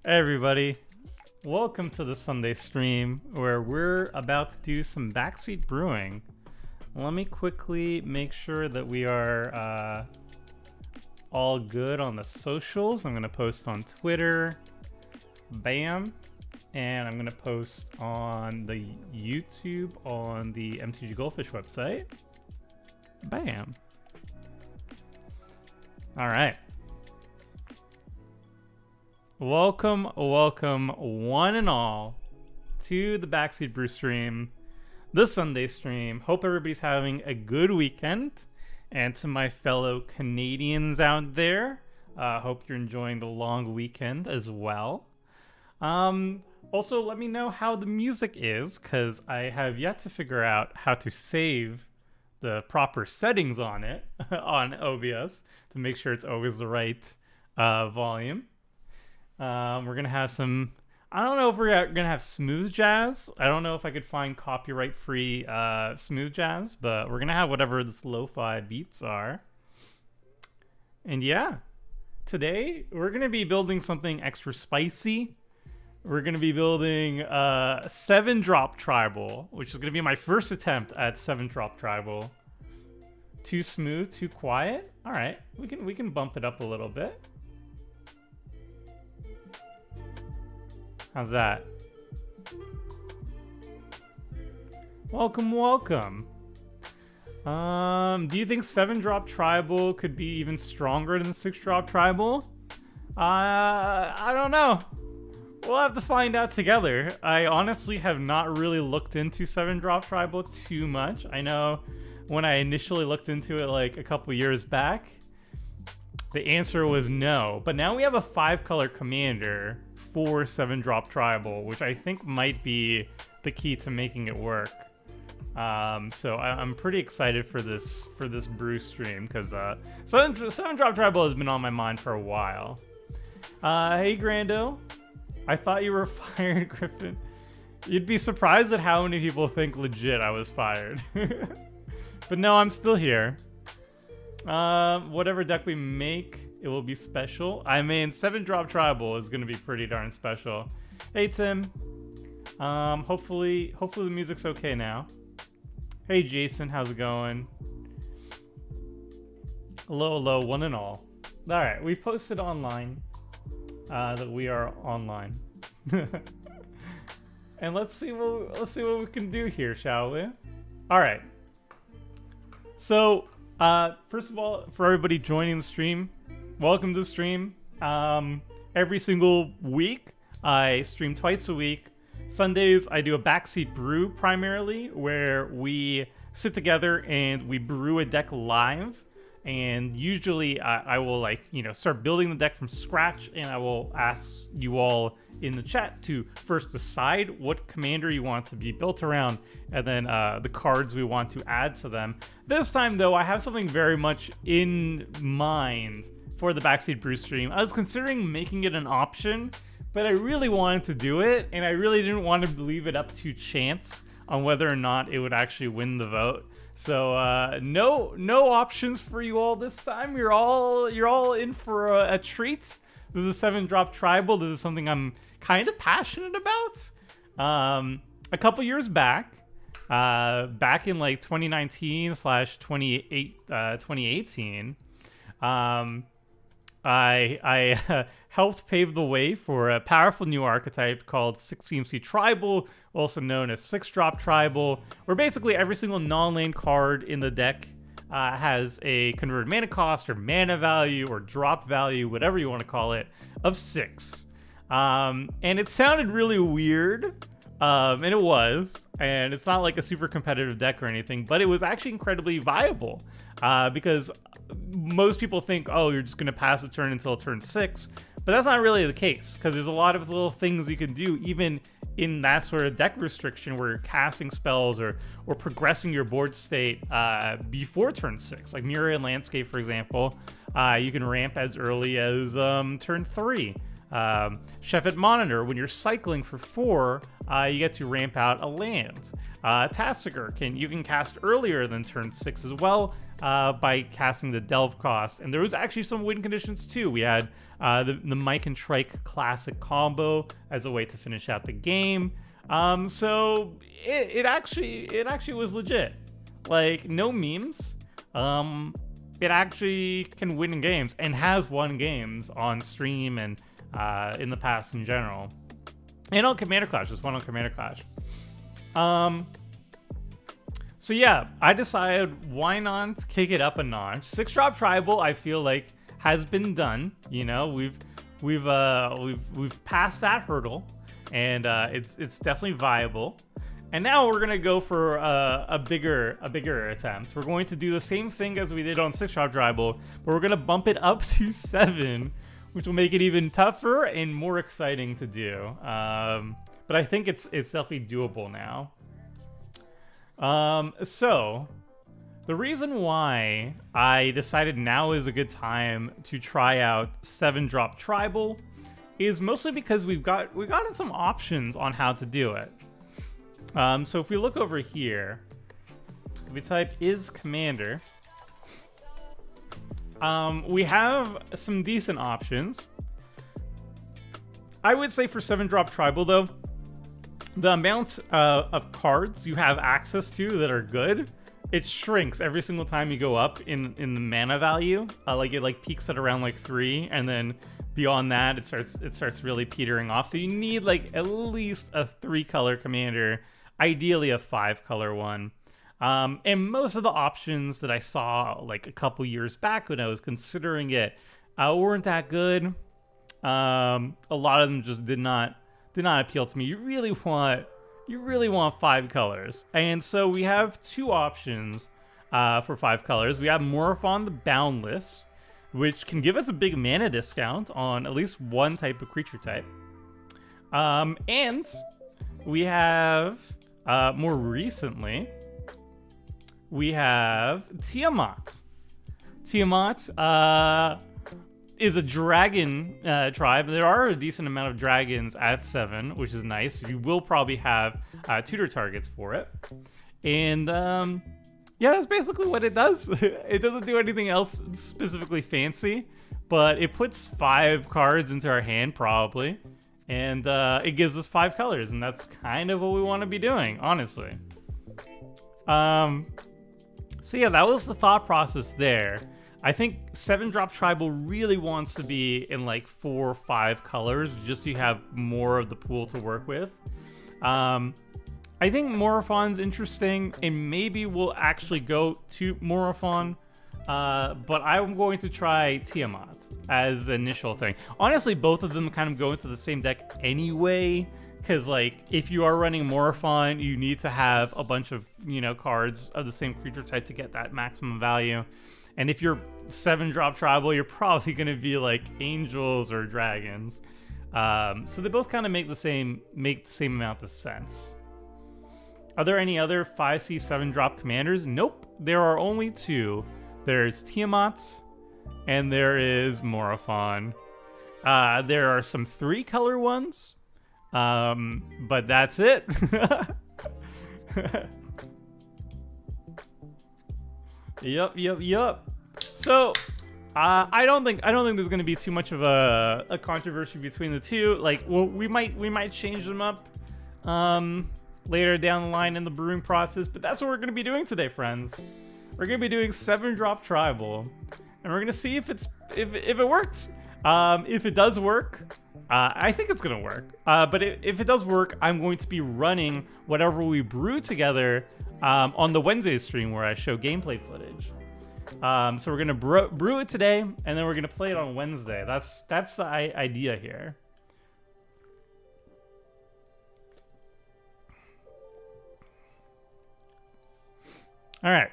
Hey everybody, welcome to the Sunday stream where we're about to do some Backseat Brewing. Let me quickly make sure that we are all good on the socials. I'm going to post on Twitter, bam, and I'm going to post on the YouTube on the MTG Goldfish website, bam. All right. Welcome, one and all, to the Backseat Brew stream, the Sunday stream. Hope everybody's having a good weekend. And to my fellow Canadians out there, hope you're enjoying the long weekend as well. Also, let me know how the music is, because I have yet to figure out how to save the proper settings on it, on OBS, to make sure it's always the right volume. We're gonna have some, I don't know if we're gonna have smooth jazz. I don't know if I could find copyright free smooth jazz, but we're gonna have whatever the lo-fi beats are. And yeah, today we're gonna be building something extra spicy. We're gonna be building 7-drop tribal, which is gonna be my first attempt at 7-drop tribal. Too smooth, too quiet. All right, we can bump it up a little bit. How's that? Welcome. Do you think 7-drop tribal could be even stronger than 6-drop tribal? I don't know. We'll have to find out together. I honestly have not really looked into 7-drop tribal too much. I know when I initially looked into it like a couple years back, the answer was no. But now we have a 5-color commander for 7-drop tribal, which I think might be the key to making it work. So I'm pretty excited for this brew stream, because 7-drop tribal has been on my mind for a while. Hey Grando, I thought you were fired, Griffin. You'd be surprised at how many people think legit I was fired. But no, I'm still here. Whatever deck we make, it will be special. I mean, 7-drop tribal is going to be pretty darn special. Hey, Tim. Hopefully the music's okay now. Hey, Jason, how's it going? Hello, one and all. All right, we've posted online that we are online. And let's see what we can do here, shall we? All right. So, first of all, for everybody joining the stream, welcome to the stream. Every single week, I stream twice a week. Sundays, I do a Backseat Brew primarily, where we sit together and we brew a deck live. And usually, I will start building the deck from scratch, and I will ask you all in the chat to first decide what commander you want to be built around, and then the cards we want to add to them. This time, though, I have something very much in mind for the Backseat Brew stream. I was considering making it an option, but I really wanted to do it, and I really didn't want to leave it up to chance on whether or not it would actually win the vote. So no options for you all this time. You're all in for a treat. This is a 7-drop tribal. This is something I'm kind of passionate about. A couple years back in like 2019/2018, I helped pave the way for a powerful new archetype called 6CMC Tribal, also known as 6-drop tribal, where basically every single non-lane card in the deck has a converted mana cost or mana value or drop value, whatever you want to call it, of 6. And it sounded really weird, and it was, and it's not like a super competitive deck or anything, but it was actually incredibly viable, because most people think, oh, you're just going to pass a turn until turn 6, but that's not really the case, because there's a lot of little things you can do even in that sort of deck restriction where you're casting spells or progressing your board state before turn 6. Like Myriad Landscape, for example, you can ramp as early as turn 3. Shefet Monitor, when you're cycling for 4, you get to ramp out a land. Tassiger, you can cast earlier than turn 6 as well, by casting the Delve cost. And there was actually some win conditions too. We had the Mike and Trike classic combo as a way to finish out the game. So it actually was legit. Like, no memes. It actually can win games and has won games on stream and in the past in general. And on Commander Clash, just won on Commander Clash. So yeah, I decided why not kick it up a notch. 6-drop tribal, I feel like, has been done. You know, we've passed that hurdle, and it's definitely viable. And now we're gonna go for a bigger attempt. We're going to do the same thing as we did on 6-drop tribal, but we're gonna bump it up to 7, which will make it even tougher and more exciting to do. But I think it's definitely doable now. So the reason why I decided now is a good time to try out 7-drop tribal is mostly because we've gotten some options on how to do it. So if we look over here, if we type is commander, we have some decent options. I would say for 7-drop tribal though, the amount of cards you have access to that are good, it shrinks every single time you go up in the mana value. Like it peaks at around like 3, and then beyond that it starts really petering off. So you need like at least a 3-color commander, ideally a 5-color one. And most of the options that I saw like a couple years back when I was considering it weren't that good. A lot of them just did not appeal to me. You really want 5 colors. And so we have 2 options for 5 colors. We have Morophon the Boundless, which can give us a big mana discount on at least one type of creature type. And we have, more recently, we have Tiamat. Tiamat is a dragon tribe. There are a decent amount of dragons at 7, which is nice. You will probably have tutor targets for it. And yeah, that's basically what it does. It doesn't do anything else specifically fancy, but it puts 5 cards into our hand probably. And it gives us 5 colors, and that's kind of what we want to be doing, honestly. So yeah, that was the thought process there. I think 7-drop tribal really wants to be in like 4 or 5 colors, just so you have more of the pool to work with. I think Morophon's interesting, and maybe we'll actually go to Morophon, but I'm going to try Tiamat as the initial thing. Honestly, both of them kind of go into the same deck anyway, because like if you are running Morophon, you need to have a bunch of, you know, cards of the same creature type to get that maximum value. And if you're 7-drop tribal, you're probably going to be like angels or dragons. So they both kind of make the same amount of sense. Are there any other 5C 7-drop commanders? Nope. There are only 2. There's Tiamat and there is Morophon. There are some 3-color ones, but that's it. Yep. So I don't think there's going to be too much of a controversy between the two. Like, well, we might change them up later down the line in the brewing process, but that's what we're going to be doing today, friends. We're going to be doing 7-drop tribal, and we're going to see if it works. If it does work, I think it's going to work. But if it does work, I'm going to be running whatever we brew together on the Wednesday stream where I show gameplay footage. So we're going to brew it today, and then we're going to play it on Wednesday. That's the idea here. All right.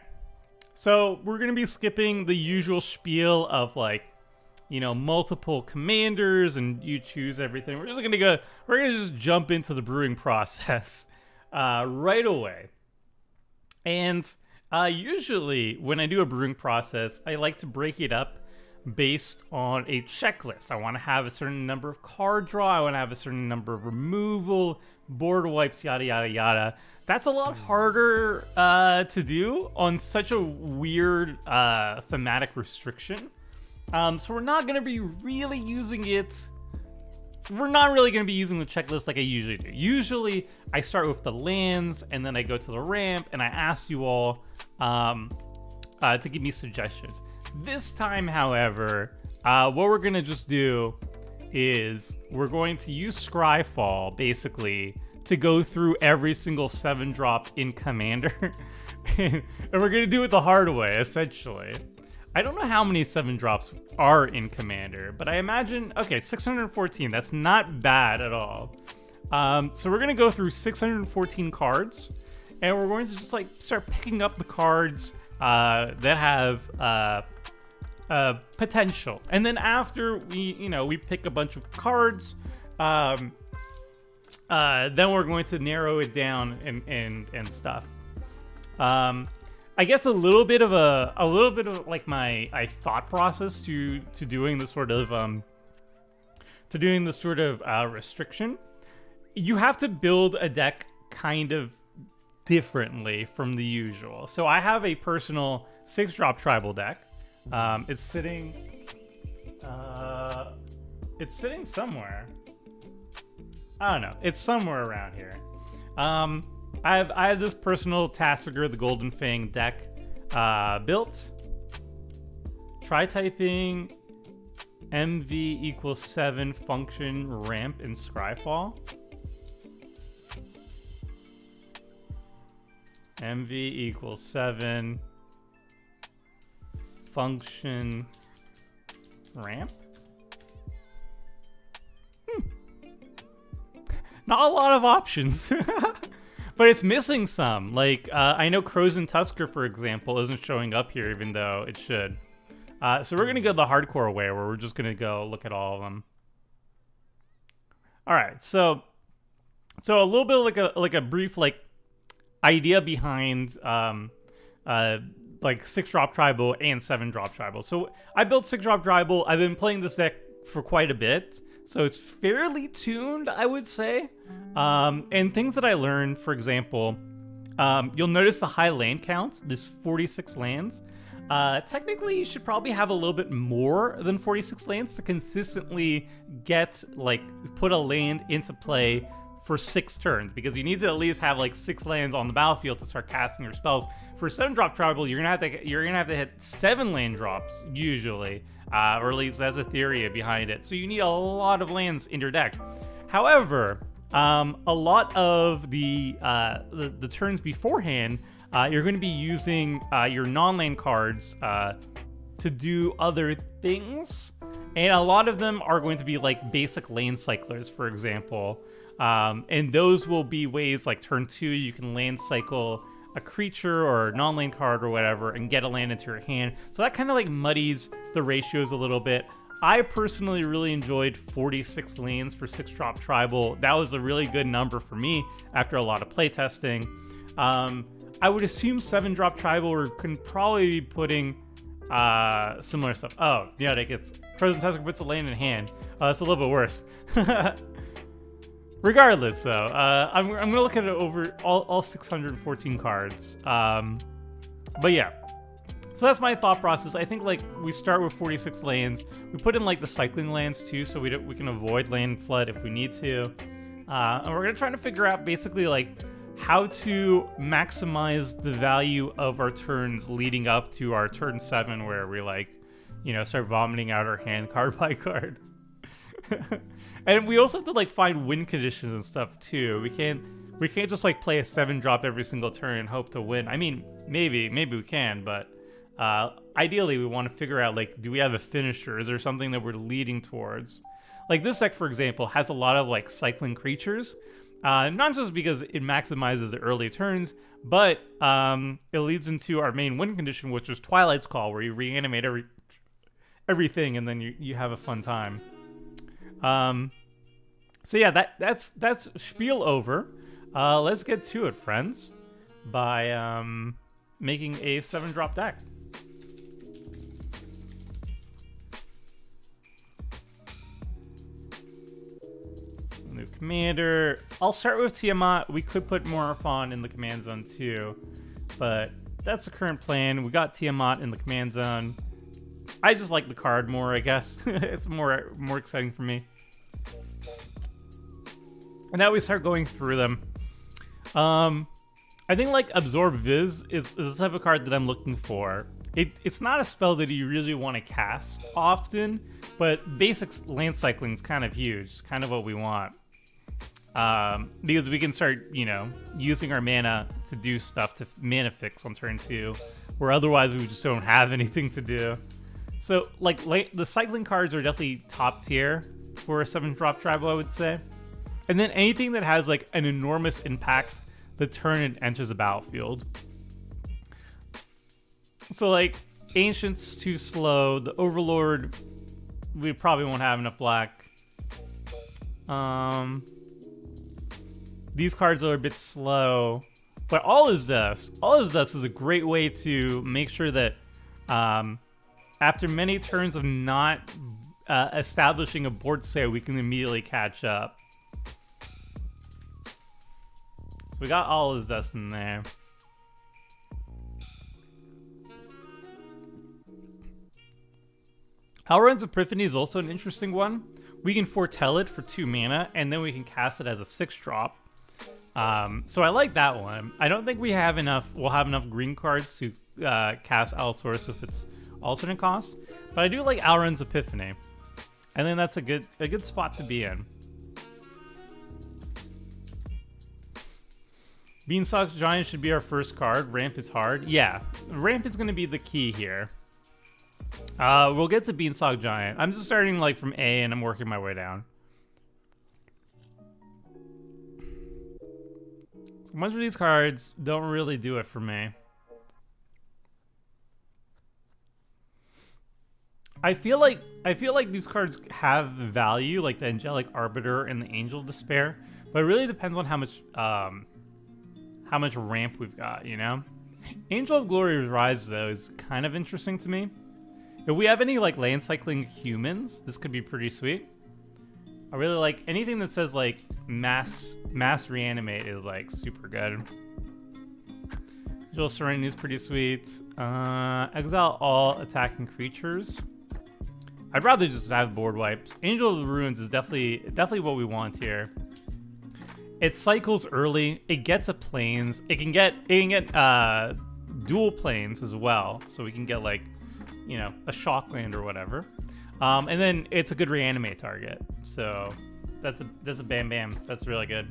So we're going to be skipping the usual spiel of like, you know, multiple commanders and you choose everything. We're going to just jump into the brewing process right away. And usually when I do a brewing process, I like to break it up based on a checklist. I want to have a certain number of card draw. I want to have a certain number of removal, board wipes, yada, yada, yada. That's a lot harder to do on such a weird thematic restriction. So we're not going to be really using it. We're not really going to be using the checklist like I usually do. Usually, I start with the lands, and then I go to the ramp, and I ask you all to give me suggestions. This time, however, what we're going to just do is we're going to use Scryfall, basically, to go through every single 7-drop in Commander. And we're going to do it the hard way, essentially. I don't know how many 7-drops are in Commander, but I imagine, okay, 614. That's not bad at all. So we're going to go through 614 cards, and we're going to just like start picking up the cards that have potential. And then after we pick a bunch of cards, then we're going to narrow it down and stuff. I guess a little bit of like my thought process to doing this sort of restriction. You have to build a deck kind of differently from the usual. So I have a personal 6-drop tribal deck. It's sitting somewhere. I don't know. It's somewhere around here. I have this personal Tassiger, the Golden Fang deck built. Try typing MV equals 7 function ramp in Scryfall. MV equals 7 function ramp. Not a lot of options. But it's missing some. Like, I know Crows and Tusker, for example, isn't showing up here, even though it should. So we're going to go the hardcore way, where we're just going to go look at all of them. All right, so a little bit like a brief idea behind like 6-drop tribal and 7-drop tribal. So I built 6-drop tribal. I've been playing this deck for quite a bit, so it's fairly tuned, I would say. And things that I learned, for example, you'll notice the high land counts. There's 46 lands. Technically, you should probably have a little bit more than 46 lands to consistently put a land into play for 6 turns, because you need to at least have like 6 lands on the battlefield to start casting your spells. For 7-drop tribal, you're gonna have to hit 7 land drops usually, or at least that's a theory behind it. So you need a lot of lands in your deck. However, a lot of the turns beforehand, you're going to be using your non-land cards to do other things, and a lot of them are going to be like basic land cyclers, for example. And those will be ways like turn 2, you can land cycle a creature or a non-land card or whatever and get a land into your hand. So that kind of like muddies the ratios a little bit. I personally really enjoyed 46 lands for 6-drop tribal. That was a really good number for me after a lot of playtesting. I would assume 7-drop tribal can probably be putting similar stuff. Oh, yeah, like it's Crows and Tusker puts a land in hand. Oh, that's a little bit worse. Regardless, though, I'm going to look at it over all 614 cards. But yeah, so that's my thought process. I think like we start with 46 lands. We put in like the cycling lands too, so we can avoid land flood if we need to. And we're going to try to figure out basically like how to maximize the value of our turns leading up to our turn 7, where we like, start vomiting out our hand card by card. And we also have to like find win conditions and stuff too. We can't just like play a 7-drop every single turn and hope to win. I mean, maybe we can, but ideally we want to figure out like, do we have a finisher? Is there something that we're leading towards? Like this deck, for example, has a lot of like cycling creatures. Not just because it maximizes the early turns, but it leads into our main win condition, which is Twilight's Call, where you reanimate everything and then you have a fun time. So yeah, that's spiel over. Let's get to it, friends, by making a 7-drop deck. New commander. I'll start with Tiamat. We could put Morophon in the command zone too, but that's the current plan. We got Tiamat in the command zone. I just like the card more, I guess. It's more exciting for me. And now we start going through them. I think like Absorb Viz is the type of card that I'm looking for. It's not a spell that you really want to cast often, but basic land cycling is kind of huge, kind of what we want. Because we can start, you know, using our mana to do stuff to mana fix on turn 2, where otherwise we just don't have anything to do. So, like, the cycling cards are definitely top tier for a 7-drop tribal, I would say. And then anything that has, like, an enormous impact the turn it enters the battlefield. So, like, Ancient's too slow. The Overlord, we probably won't have enough black. These cards are a bit slow. But All Is Dust is a great way to make sure that after many turns of not establishing a board sale, we can immediately catch up. So we got All Is Dust in there. Alrund's Epiphany is also an interesting one. We can foretell it for 2 mana, and then we can cast it as a 6-drop. So I like that one. I don't think we'll have enough green cards to cast Allosaurus with its alternate cost, but I do like Alrund's Epiphany. And then that's a good spot to be in. Beanstalk Giant should be our first card. Ramp is hard. Yeah, Ramp is going to be the key here. We'll get to Beanstalk Giant. I'm just starting like from A and I'm working my way down. So much of these cards don't really do it for me. I feel like these cards have value, like the Angelic Arbiter and the Angel of Despair, but it really depends on how much ramp we've got, you know? Angel of Glory Rise, though, is kind of interesting to me. If we have any like land cycling humans, this could be pretty sweet. I really like anything that says like mass reanimate is like super good. Angel of Serenity is pretty sweet. Exile all attacking creatures. I'd rather just have board wipes. Angel of the Ruins is definitely what we want here. It cycles early. It gets a planes. It can get dual planes as well, so we can get like, you know, a shock land or whatever. And then it's a good reanimate target. So that's a bam bam. That's really good.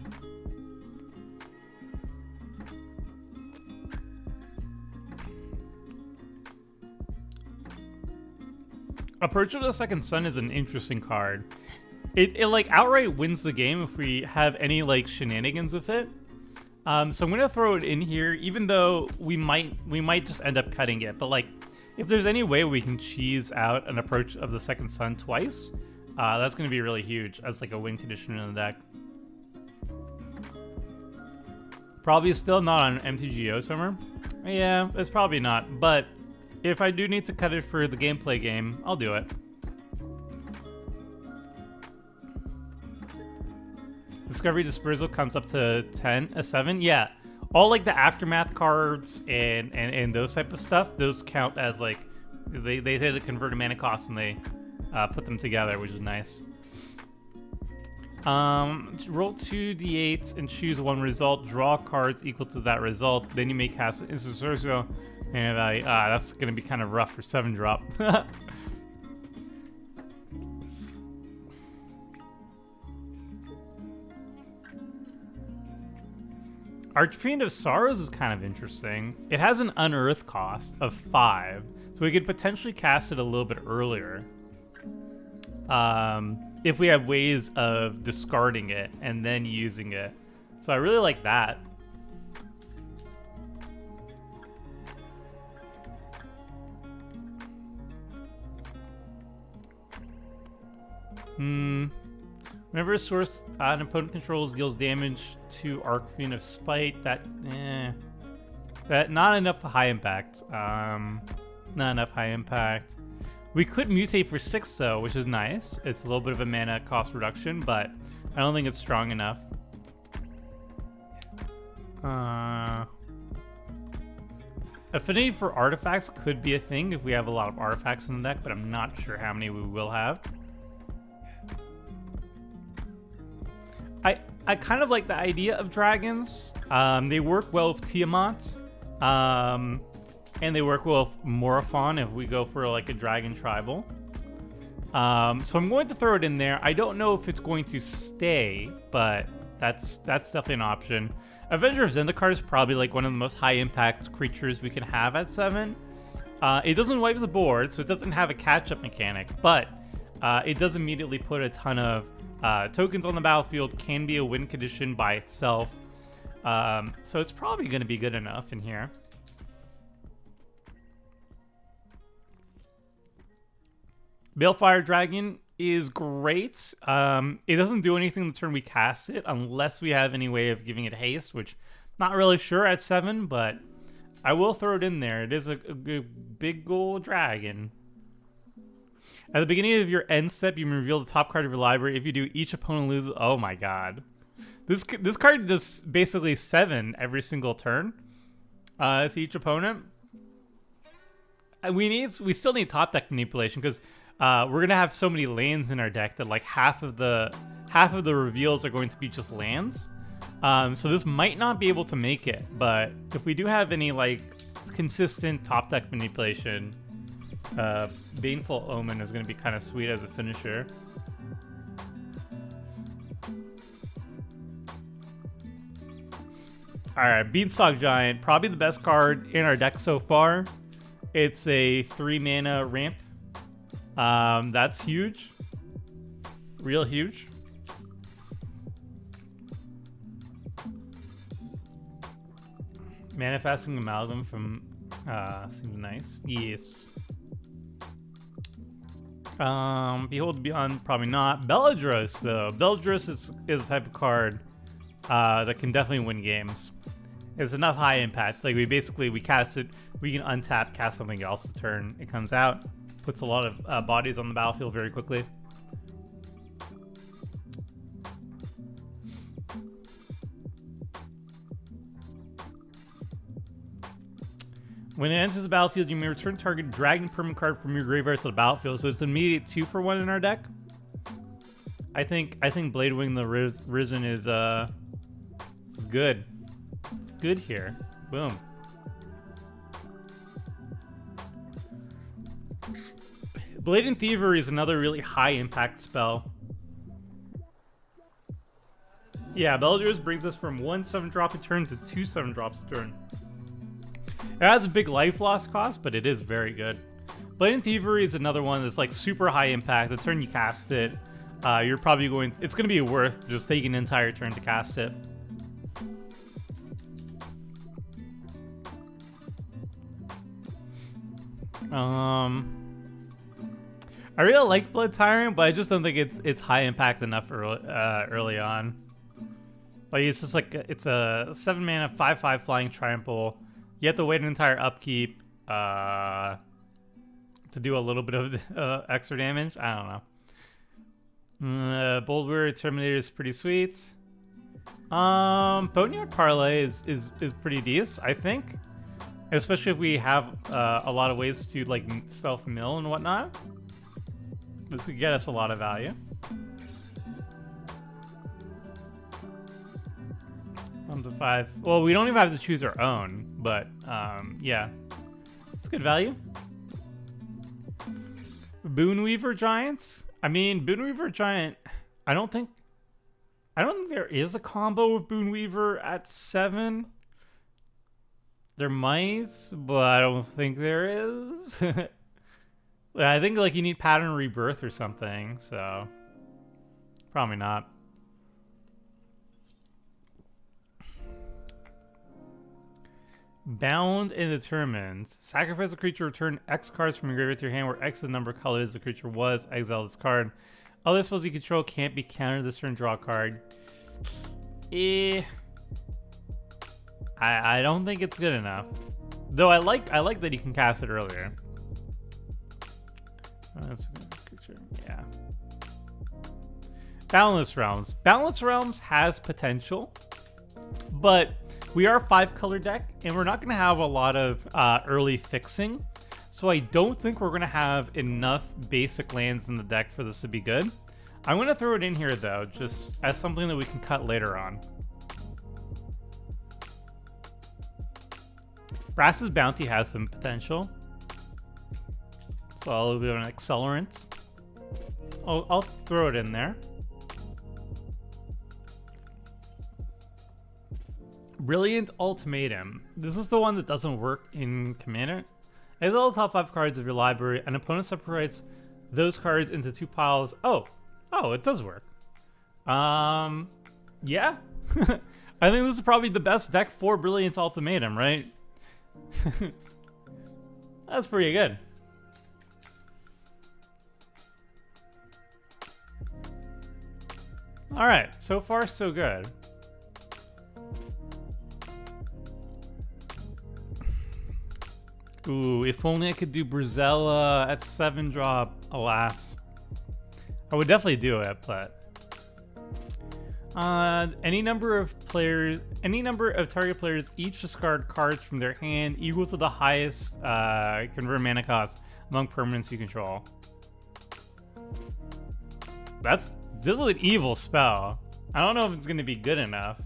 Approach of the Second Sun is an interesting card. It like outright wins the game if we have any like shenanigans with it. So I'm gonna throw it in here, even though we might just end up cutting it. But like, if there's any way we can cheese out an Approach of the Second Sun twice, that's gonna be really huge as like a win condition in the deck. Probably still not on MTGO Summer. Yeah, it's probably not. But if I do need to cut it for the gameplay game, I'll do it. Discovery Dispersal comes up to 7. Yeah, all like the Aftermath cards and those type of stuff, those count as like they hit a converted mana cost and they put them together, which is nice. Roll 2d8s and choose one result. Draw cards equal to that result. Then you may cast an instant sorcery. And that's gonna be kind of rough for 7-drop. Archfiend of Sorrows is kind of interesting. It has an unearth cost of 5, so we could potentially cast it a little bit earlier. If we have ways of discarding it and then using it. So I really like that. Whenever a source an opponent controls deals damage to Archfiend of Spite, that not enough high impact. Not enough high impact. We could mutate for 6 though, which is nice. It's a little bit of a mana cost reduction, but I don't think it's strong enough. Affinity for artifacts could be a thing if we have a lot of artifacts in the deck, but I'm not sure how many we will have. I kind of like the idea of dragons. They work well with Tiamat. And they work well with Morophon if we go for like a dragon tribal. So I'm going to throw it in there. I don't know if it's going to stay, but that's definitely an option. Avenger of Zendikar is probably like one of the most high impact creatures we can have at 7. It doesn't wipe the board, so it doesn't have a catch-up mechanic, but it does immediately put a ton of tokens on the battlefield, can be a win condition by itself. So it's probably going to be good enough in here. Billfire Dragon is great. It doesn't do anything the turn we cast it, unless we have any way of giving it haste, which I'm not really sure at 7, but I will throw it in there. It is a big gold dragon. At the beginning of your end step, you reveal the top card of your library. If you do, each opponent loses. Oh my god. This card does basically 7 every single turn. To each opponent. We still need top deck manipulation because we're gonna have so many lands in our deck that like half of the reveals are going to be just lands. So this might not be able to make it, but if we do have any like consistent top deck manipulation, Baneful Omen is gonna be kind of sweet as a finisher. Alright, Beanstalk Giant, probably the best card in our deck so far. It's a 3 mana ramp. That's huge. Real huge. Manifesting Amalgam from seems nice. Yes. Behold Beyond, probably not. Beladros, though. Beladros is a type of card that can definitely win games. It's enough high impact. Like we cast it, we can untap, cast something else to turn. It comes out, puts a lot of bodies on the battlefield very quickly. When it enters the battlefield, you may return target dragon permanent card from your graveyard to the battlefield. So it's an immediate 2-for-1 in our deck. I think Bladewing the Risen is good. Good here. Boom. Blatant Thievery is another really high impact spell. Yeah, Beladros brings us from 1 7-drop a turn to 2 7-drops a turn. It has a big life loss cost, but it is very good. Blatant Thievery is another one that's like super high impact. The turn you cast it, you're probably it's going to be worth just taking an entire turn to cast it. I really like Blood Tyrant, but I just don't think it's high impact enough early on. Like it's just like it's a 7 mana 5/5 flying trample. You have to wait an entire upkeep to do a little bit of extra damage. I don't know. Boldware Terminator is pretty sweet. Boneyard Parlay is pretty decent, I think. Especially if we have a lot of ways to like self-mill and whatnot. This could get us a lot of value. Up to 5. Well, we don't even have to choose our own, but yeah, it's good value. Boonweaver Giants. I mean, Boonweaver Giant. I don't think there is a combo with Boonweaver at 7. There might, but I don't think there is. I think like you need Pattern Rebirth or something, so probably not. Bound and Determined. Sacrifice a creature, return X cards from your graveyard to your hand, where X is the number of colors the creature was. Exile this card. Other spells you control can't be countered this turn. Draw a card. I don't think it's good enough. Though I like that you can cast it earlier. That's a good creature. Yeah. Boundless Realms. Boundless Realms has potential, but we are a 5-color deck, and we're not going to have a lot of early fixing. So I don't think we're going to have enough basic lands in the deck for this to be good. I'm going to throw it in here, though, just as something that we can cut later on. Brass's Bounty has some potential. So a little bit of an accelerant. I'll throw it in there. Brilliant Ultimatum. This is the one that doesn't work in Commander. Exile the top 5 cards of your library. An opponent separates those cards into 2 piles. Oh, it does work. Yeah. I think this is probably the best deck for Brilliant Ultimatum, right? That's pretty good. All right, so far so good. Ooh, if only I could do Bruzella at 7-drop. Alas, I would definitely do it, but any number of target players each discard cards from their hand equal to the highest convert mana cost among permanents you control. This is an evil spell. I don't know if it's going to be good enough,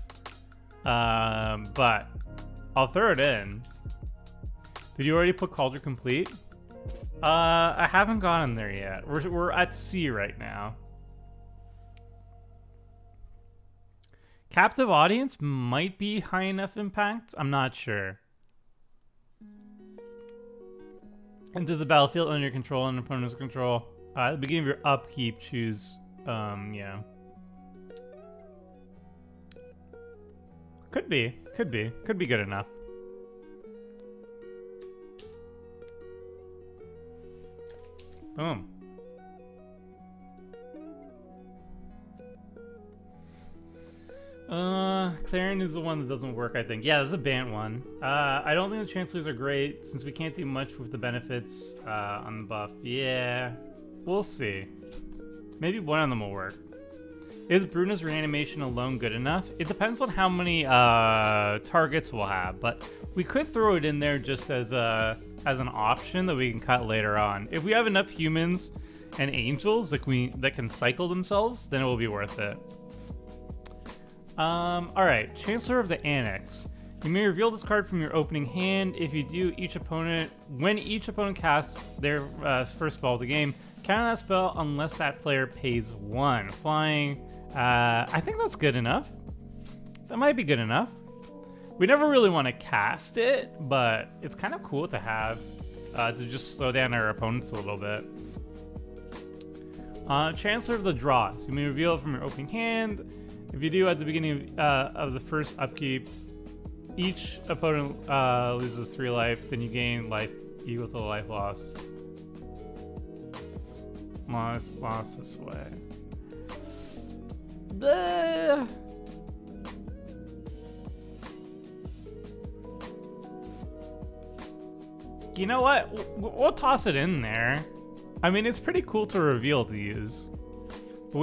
but I'll throw it in. Did you already put Cauldron Complete? I haven't gotten there yet. We're at C right now. Captive Audience might be high enough impact. I'm not sure. Enters the battlefield under your control and opponent's control. At the beginning of your upkeep, choose. Yeah. Could be good enough. Boom. Clarion is the one that doesn't work, I think. Yeah, that's a Bant one. I don't think the Chancellors are great since we can't do much with the benefits on the buff. Yeah, we'll see. Maybe one of them will work. Is Bruna's Reanimation alone good enough? It depends on how many targets we'll have, but we could throw it in there just as an option that we can cut later on. If we have enough humans and angels that can cycle themselves, then it will be worth it. Alright, Chancellor of the Annex. You may reveal this card from your opening hand. If you do, when each opponent casts their first spell of the game, counter that spell unless that player pays 1. Flying, I think that's good enough. That might be good enough. We never really want to cast it, but it's kind of cool to have to just slow down our opponents a little bit. Chancellor of the Draws. You may reveal it from your opening hand. If you do, at the beginning of the first upkeep, each opponent loses 3 life, then you gain life equal to the life loss. Lost this way. Bleh. You know what? We'll toss it in there. I mean, it's pretty cool to reveal these. But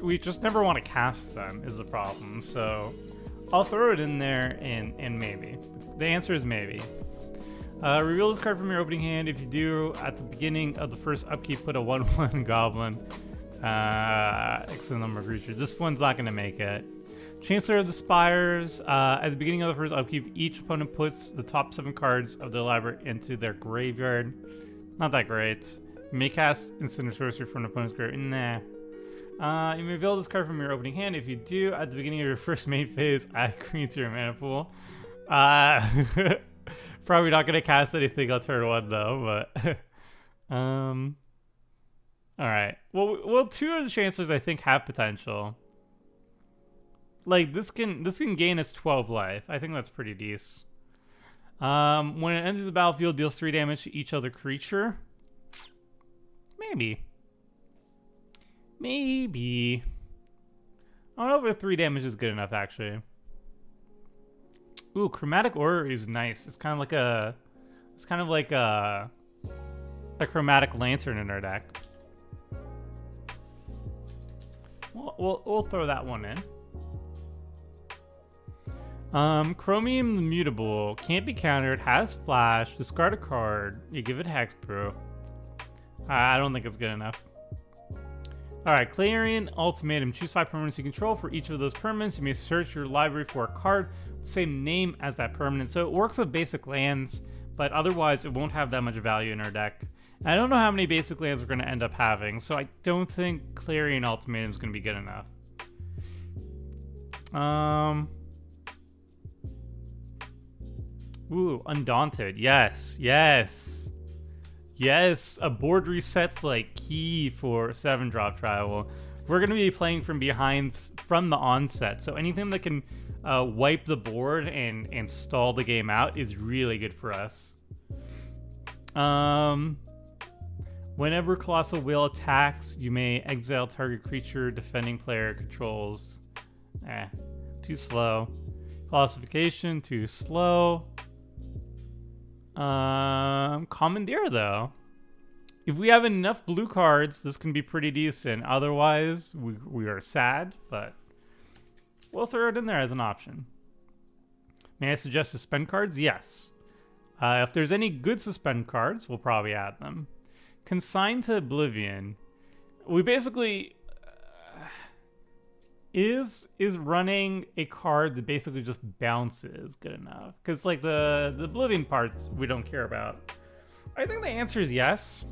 we just never want to cast them is the problem. So I'll throw it in there and maybe. The answer is maybe. Reveal this card from your opening hand. If you do, at the beginning of the first upkeep, put a 1/1 goblin. X the number of creatures. This one's not going to make it. Chancellor of the Spires. At the beginning of the first upkeep, each opponent puts the top 7 cards of their library into their graveyard. Not that great. You may cast instant or sorcery from an opponent's graveyard. Nah. You may reveal this card from your opening hand. If you do, at the beginning of your first main phase, add green to your mana pool. Probably not going to cast anything on turn 1 though, but alright. Well, 2 of the Chancellors I think have potential. Like this can gain us 12 life. I think that's pretty decent. When it enters the battlefield, deals 3 damage to each other creature. Maybe. I don't know if 3 damage is good enough, actually. Ooh, Chromatic Order is nice. It's kind of like a Chromatic Lantern in our deck. We'll throw that one in. Chromium the Mutable can't be countered, has flash, discard a card, you give it Hexproof. I don't think it's good enough. Alright, Clarion Ultimatum. Choose 5 permanents you control. For each of those permanents, you may search your library for a card with the same name as that permanent. So it works with basic lands, but otherwise it won't have that much value in our deck. And I don't know how many basic lands we're going to end up having, so I don't think Clarion Ultimatum is going to be good enough. Ooh, Undaunted. Yes, yes. Yes, a board reset's like key for 7-drop travel. We're going to be playing from behind from the onset, so anything that can wipe the board and stall the game out is really good for us. Whenever Colossal Whale attacks, you may exile target creature defending player controls. Too slow. Classification, too slow. Commandeer, though. If we have enough blue cards, this can be pretty decent. Otherwise, we are sad, but we'll throw it in there as an option. May I suggest suspend cards? Yes. If there's any good suspend cards, we'll probably add them. Consign to Oblivion. We basically... Is running a card that basically just bounces good enough? Because like the Oblivion parts we don't care about. I think the answer is yes.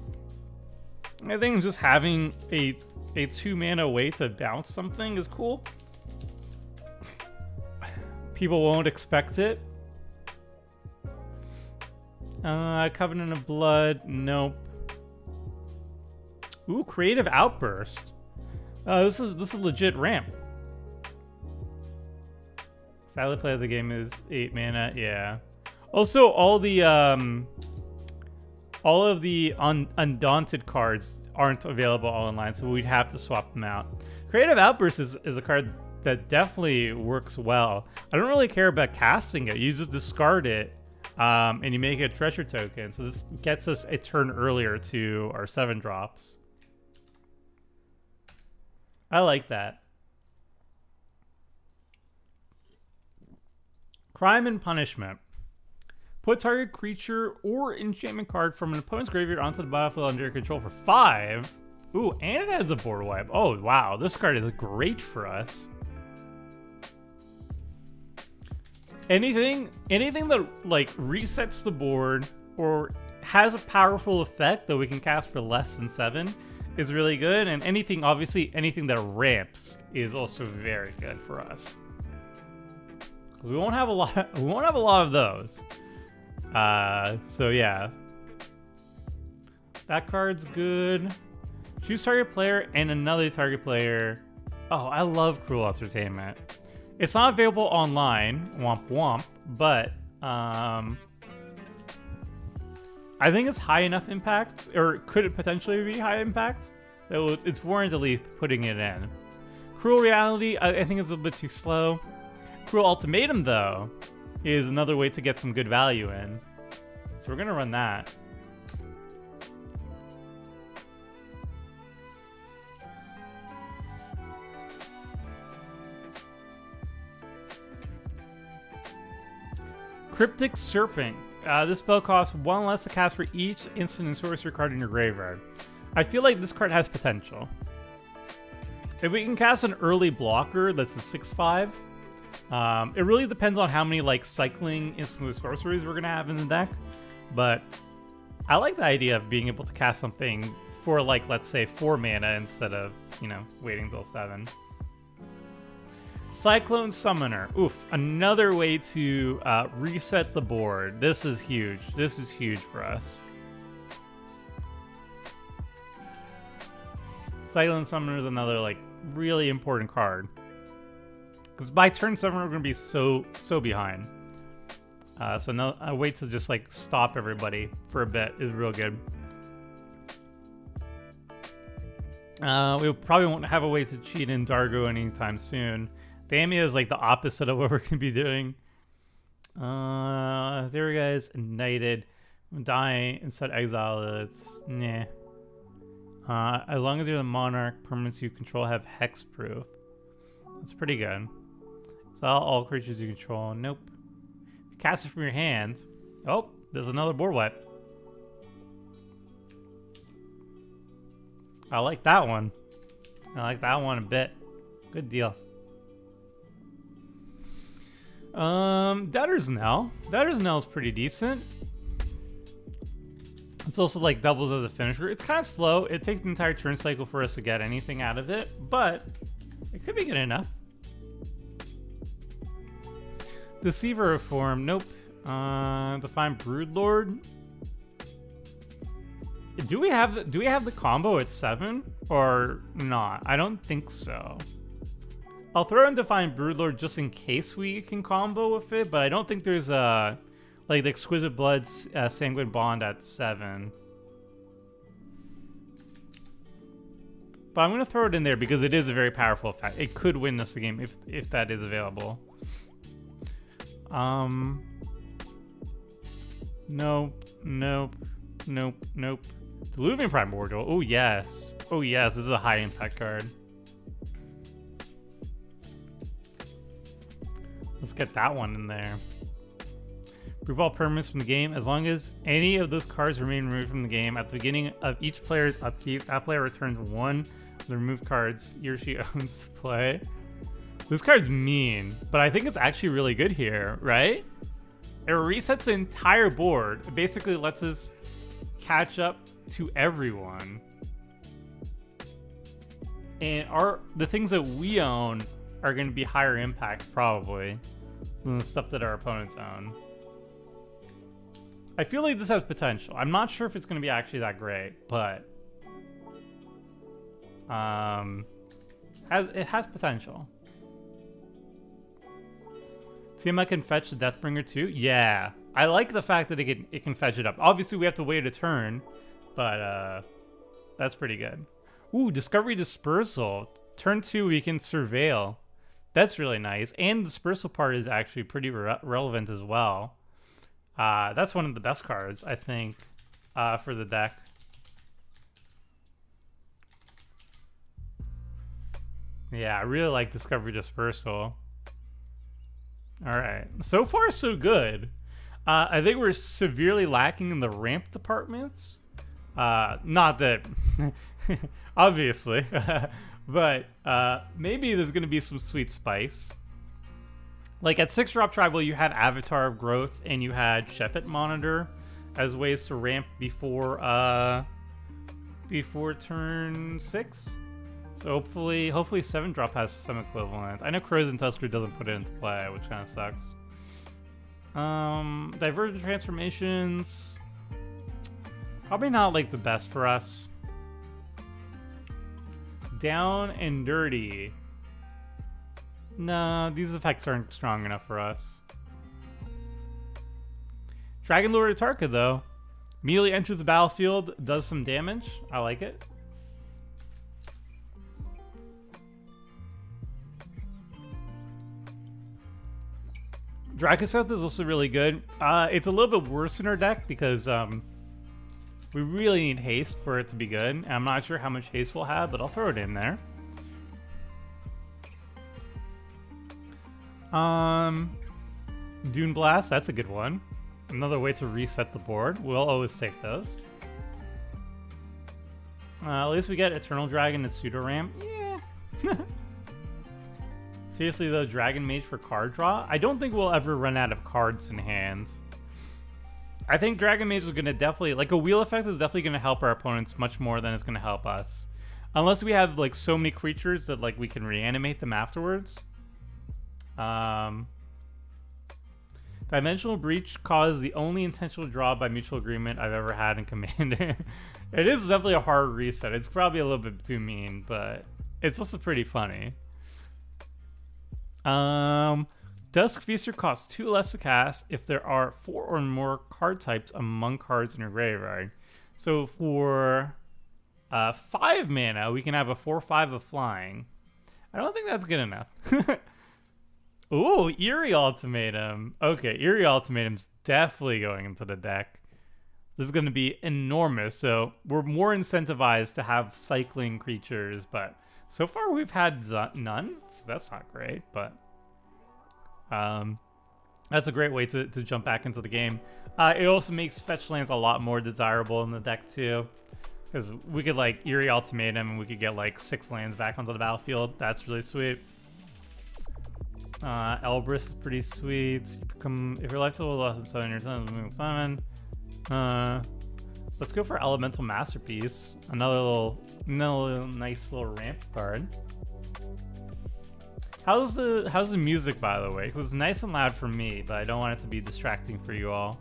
I think just having a 2-mana way to bounce something is cool. People won't expect it. Covenant of Blood, nope. Ooh, Creative Outburst. This is legit ramp. Sadly, play of the game is 8 mana. Yeah. Also, all of the Undaunted cards aren't available all online, so we'd have to swap them out. Creative Outburst is a card that definitely works well. I don't really care about casting it. You just discard it, and you make it a treasure token. So this gets us a turn earlier to our 7-drops. I like that. Crime and Punishment. Put target creature or enchantment card from an opponent's graveyard onto the battlefield under your control for 5. Ooh, and it has a board wipe. Oh, wow. This card is great for us. Anything that, like, resets the board or has a powerful effect that we can cast for less than 7 is really good. And obviously, anything that ramps is also very good for us. We won't have a lot of those. So yeah. That card's good. Choose target player and another target player. Oh, I love Cruel Entertainment. It's not available online, womp womp, but I think it's high enough impact, or could it potentially be high impact? That it's warranted at least putting it in. Cruel Reality, I think it's a little bit too slow. Cruel Ultimatum, though, is another way to get some good value in. So we're going to run that. Cryptic Serpent. This spell costs 1 less to cast for each instant and sorcery card in your graveyard. I feel like this card has potential. If we can cast an early blocker that's a 6/5, it really depends on how many like cycling instant sorceries we're gonna have in the deck. But I like the idea of being able to cast something for like, let's say 4 mana instead of, you know, waiting till 7. Cyclone Summoner. Oof, another way to reset the board. This is huge. This is huge for us. Cyclone Summoner is another like really important card. Because by turn 7 we're going to be so behind. So no, a way to just like stop everybody for a bit is real good. We probably won't have a way to cheat in Dargo anytime soon. Damia is like the opposite of what we're going to be doing. There we go, guys. Ignited. Die instead exile. It's nah. As long as you're the monarch, permanents you control have hexproof. That's pretty good. So all creatures you control. Nope. If you cast it from your hand. Oh, there's another board wipe. I like that one. I like that one a bit. Good deal. Debtor's Knell. Debtor's Knell is pretty decent. It's also like doubles as a finisher. It's kind of slow. It takes an entire turn cycle for us to get anything out of it, but it could be good enough. Deceiver Reform. Nope. Define Broodlord. Do we have the combo at 7 or not? I don't think so. I'll throw in Define Broodlord just in case we can combo with it, but I don't think there's a like the Exquisite Blood's Sanguine Bond at 7. But I'm gonna throw it in there because it is a very powerful effect. It could win us the game if that is available. Nope, nope, nope, nope. The Luvian Primordial. Oh yes. Oh yes, this is a high impact card. Let's get that one in there. Remove all permanents from the game. As long as any of those cards remain removed from the game at the beginning of each player's upkeep, that player returns one of the removed cards he or she owns to play. This card's mean, but I think it's actually really good here, right? It resets the entire board. It basically lets us catch up to everyone. And the things that we own are going to be higher impact, probably, than the stuff that our opponents own. I feel like this has potential. I'm not sure if it's going to be actually that great, but it has potential. Tiamat can fetch the Deathbringer too? Yeah. I like the fact that it can fetch it up. Obviously, we have to wait a turn, but that's pretty good. Ooh, Discovery Dispersal. Turn 2, we can Surveil. That's really nice. And the Dispersal part is actually pretty relevant as well. That's one of the best cards, I think, for the deck. Yeah, I really like Discovery Dispersal. Alright, so far so good. I think we're severely lacking in the ramp departments. Not that, obviously, but maybe there's going to be some sweet spice. Like at 6-drop Tribal, you had Avatar of Growth and you had Shepherd Monitor as ways to ramp before turn 6. So hopefully 7-drop has some equivalent. I know Crows and Tusker doesn't put it into play, which kind of sucks. Divergent Transformations. Probably not like the best for us. Down and Dirty. No, these effects aren't strong enough for us. Dragon Lord Atarka, though. Immediately enters the battlefield, does some damage. I like it. Dracoseth is also really good. It's a little bit worse in our deck because we really need haste for it to be good. And I'm not sure how much haste we'll have, but I'll throw it in there. Dune Blast, that's a good one. Another way to reset the board. We'll always take those. At least we get Eternal Dragon and Pseudo Ramp. Yeah. Seriously though, Dragon Mage for card draw? I don't think we'll ever run out of cards in hand. I think Dragon Mage is going to definitely, like a wheel effect is definitely going to help our opponents much more than it's going to help us. Unless we have like so many creatures that like we can reanimate them afterwards. Dimensional Breach caused the only intentional draw by mutual agreement I've ever had in Commander. It is definitely a hard reset. It's probably a little bit too mean, but it's also pretty funny. Dusk Feaster costs 2 less to cast if there are 4 or more card types among cards in your graveyard. So for 5 mana, we can have a 4/5 of flying. I don't think that's good enough. Ooh, Eerie Ultimatum. Okay, Eerie Ultimatum's definitely going into the deck. This is going to be enormous. So we're more incentivized to have cycling creatures, but so far we've had none, so that's not great, but that's a great way to jump back into the game. It also makes fetch lands a lot more desirable in the deck too, because we could like Eerie Ultimatum and we could get like 6 lands back onto the battlefield. That's really sweet. Elbrus is pretty sweet. You become, if your life total is less than 7, you're summon. Let's go for Elemental Masterpiece. Another little nice little ramp card. How's the music, by the way? Because it's nice and loud for me, but I don't want it to be distracting for you all.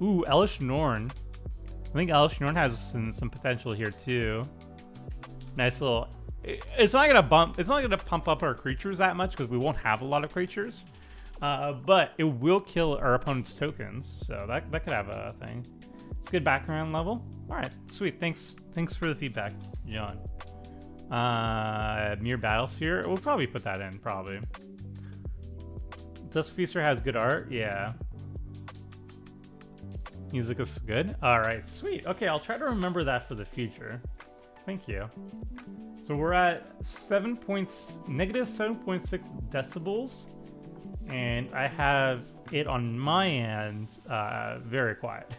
Ooh, Elish Norn. I think Elish Norn has some potential here too. Nice little. It's not gonna pump up our creatures that much because we won't have a lot of creatures. But it will kill our opponent's tokens, so that could have a thing. It's a good background level. All right, sweet. Thanks for the feedback, John. Mere Battlesphere. We'll probably put that in, probably. Dusk Feaster has good art. Yeah. Music is good. All right, sweet. Okay, I'll try to remember that for the future. Thank you. So we're at negative 7.6 decibels. And I have it on my end very quiet.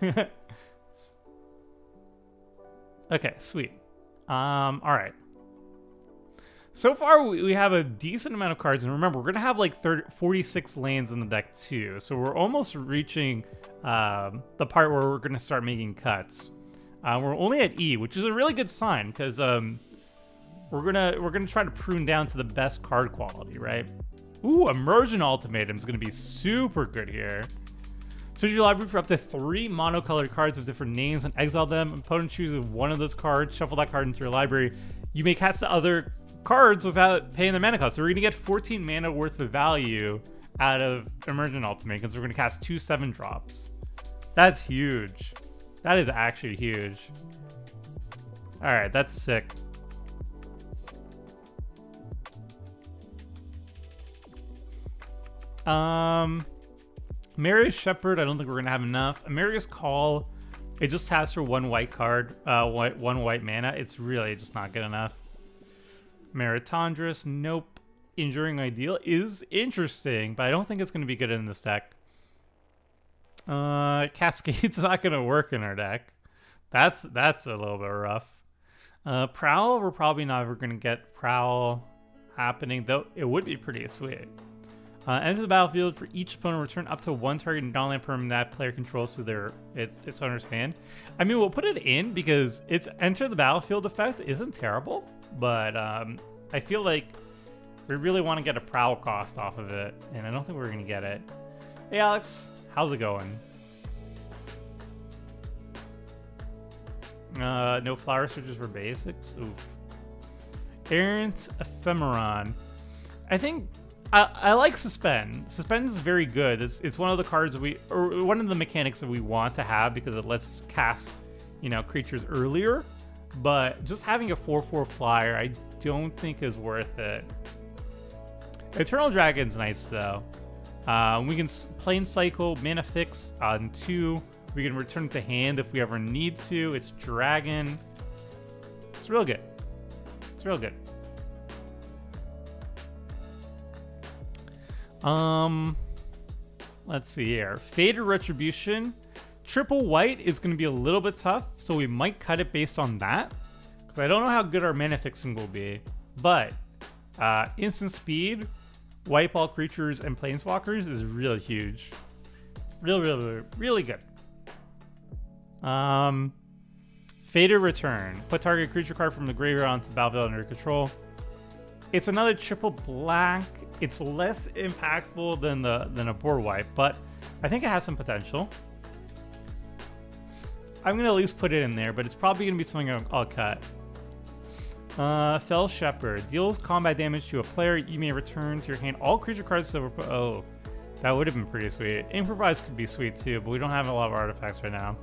Okay, sweet. All right. So far, we have a decent amount of cards. And remember, we're going to have like 46 lands in the deck too. So we're almost reaching the part where we're going to start making cuts. We're only at E, which is a really good sign because we're gonna try to prune down to the best card quality, right? Ooh, Immersion Ultimatum is going to be super good here. Search your library for up to 3 monocolored cards with different names and exile them. Opponent chooses one of those cards, shuffle that card into your library. You may cast the other cards without paying the mana cost. So we're going to get 14 mana worth of value out of Immersion Ultimate because we're going to cast 2 7-drops. That's huge. That is actually huge. All right, that's sick. Marius Shepherd, I don't think we're gonna have enough. Marius Call, it just taps for 1 white card, 1 white mana. It's really just not good enough. Maritandrous, nope. Enduring Ideal is interesting, but I don't think it's gonna be good in this deck. Cascade's not gonna work in our deck. That's a little bit rough. Prowl, we're probably never gonna get Prowl happening, though it would be pretty sweet. Enter the battlefield. For each opponent, return up to 1 target non-land permanent that player controls to its owner's hand. I mean, we'll put it in because its enter the battlefield effect isn't terrible, but I feel like we really want to get a Prowl cost off of it, and I don't think we're going to get it. Hey, Alex. How's it going? No Flower Searches for basics. Oof. Errant Ephemeron. I think I like Suspend. Suspend is very good. It's one of the cards or one of the mechanics that we want to have because it lets us cast, creatures earlier. But just having a 4/4 flyer, I don't think is worth it. Eternal Dragon's nice though. We can Plane Cycle, Mana Fix on 2. We can return it to hand if we ever need to. It's Dragon. It's real good. It's real good. Let's see here. Fated Retribution. Triple white is going to be a little bit tough, so we might cut it based on that. Because I don't know how good our mana fixing will be. But instant speed, wipe all creatures and planeswalkers is really huge. Really good. Fated Return. Put target creature card from the graveyard onto the battlefield under your control. It's another triple black. It's less impactful than a board wipe, but I think it has some potential. I'm gonna at least put it in there, but it's probably gonna be something I'll cut. Fell Shepherd. Deals combat damage to a player. You may return to your hand all creature cards that were put. Oh, that would have been pretty sweet. Improvise could be sweet too, but we don't have a lot of artifacts right now.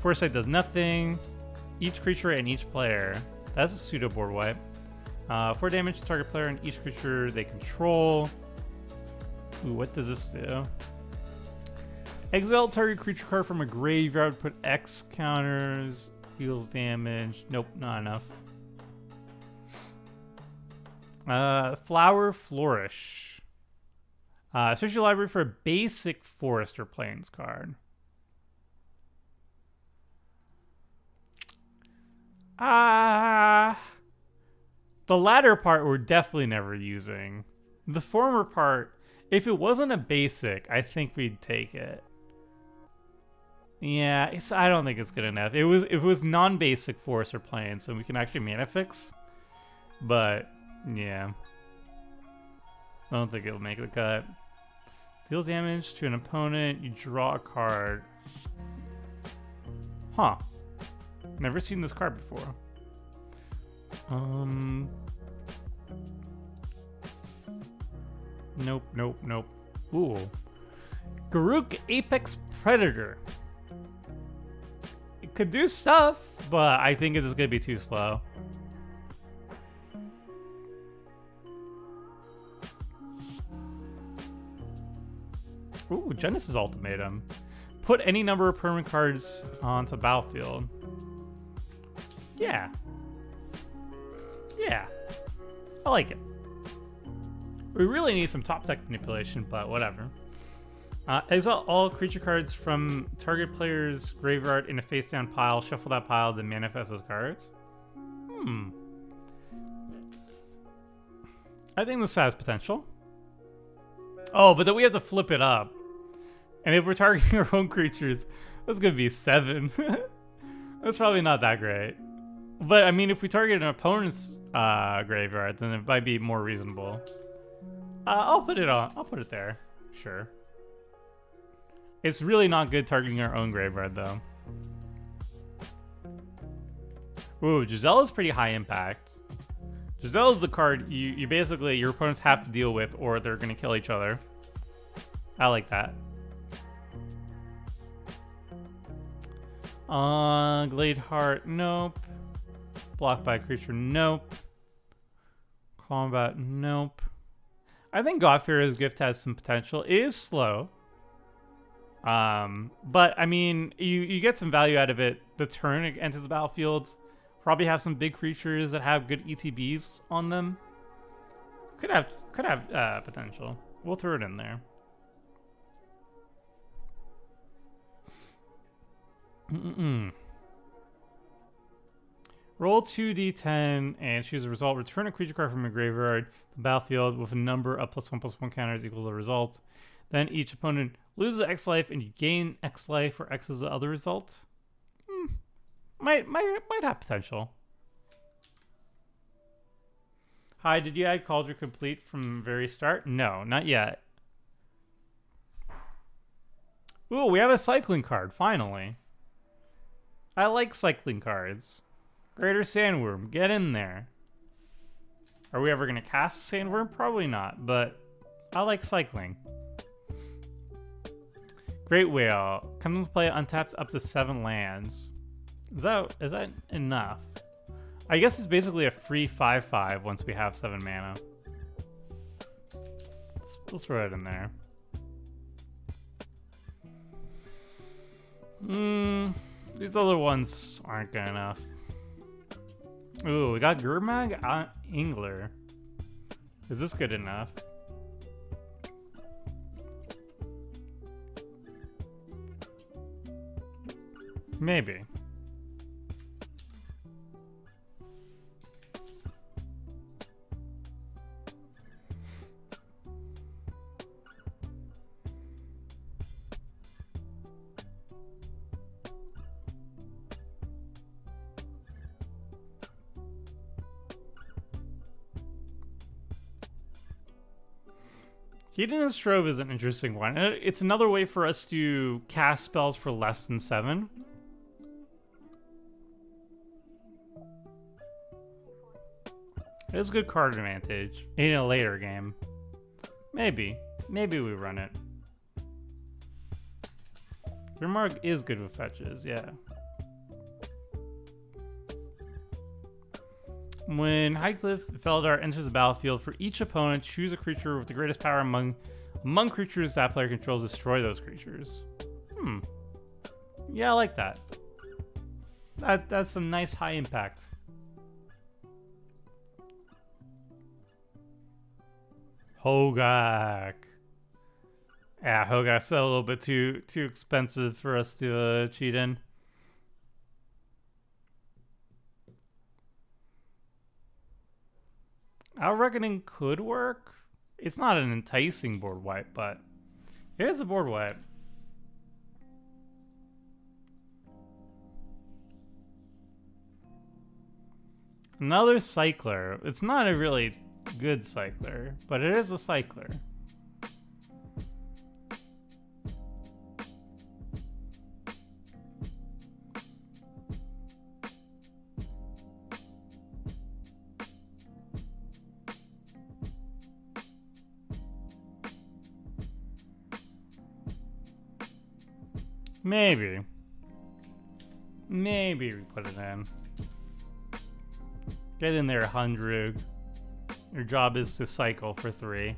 Foresight does nothing. Each creature and each player. That's a pseudo board wipe. 4 damage to target player and each creature they control. Ooh, what does this do? Exile target creature card from a graveyard, put X counters, deals damage. Nope, not enough. Flower Flourish. Search your library for a basic forest or plains card. The latter part we're definitely never using. The former part, if it wasn't a basic, I think we'd take it. Yeah, I don't think it's good enough. If it was non-basic forest or plains, so we can actually mana fix. But yeah, I don't think it'll make the cut. Deals damage to an opponent. You draw a card. Huh. Never seen this card before. Nope, nope, nope. Ooh. Garruk Apex Predator. It could do stuff, but I think it's just gonna be too slow. Ooh, Genesis Ultimatum. Put any number of permanent cards onto battlefield. Yeah. Yeah. I like it. We really need some top deck manipulation, but whatever. Exile all creature cards from target player's graveyard in a face-down pile. Shuffle that pile, then manifest those cards. I think this has potential. Oh, but then we have to flip it up. And if we're targeting our own creatures, that's going to be 7. That's probably not that great. But, I mean, if we target an opponent's graveyard, then it might be more reasonable. I'll put it there. Sure. It's really not good targeting our own graveyard, though. Ooh, Giselle's pretty high impact. Giselle's the card you basically, your opponents have to deal with, or they're going to kill each other. I like that. Glade Heart, nope. Blocked by a creature, nope. Combat, nope. I think Godfear's Gift has some potential. It is slow. But, I mean, you get some value out of it. The turn it enters the battlefield. Probably have some big creatures that have good ETBs on them. Could have potential. We'll throw it in there. Roll 2d10 and choose a result. Return a creature card from your graveyard to the battlefield with a number of +1/+1 counters equals the result. Then each opponent loses X life and you gain X life, or X is the other result. Might have potential. Hi, did you add Cauldron Complete from the very start? No, not yet. Ooh, we have a cycling card, finally. I like cycling cards. Greater Sandworm, get in there. Are we ever going to cast a Sandworm? Probably not, but I like cycling. Great Whale. Comes into play untapped up to 7 lands. Is that enough? I guess it's basically a free 5/5 once we have 7 mana. Let's throw it in there. These other ones aren't good enough. Ooh, we got Gurmag Ingler. Is this good enough? Maybe. Hedonist Trove is an interesting one. It's another way for us to cast spells for less than 7. It is a good card advantage in a later game. Maybe we run it. Grimmarg is good with fetches, yeah. When Highcliff Feldar enters the battlefield, for each opponent, choose a creature with the greatest power among creatures that player controls. Destroy those creatures. Yeah, I like that. That's some nice high impact. Hogak. Yeah, Hogak's a little bit too expensive for us to cheat in. Our Reckoning could work. It's not an enticing board wipe, but it is a board wipe. Another cycler. It's not a really good cycler, but it is a cycler. Maybe. Maybe we put it in. Get in there, Hundrug. Your job is to cycle for 3.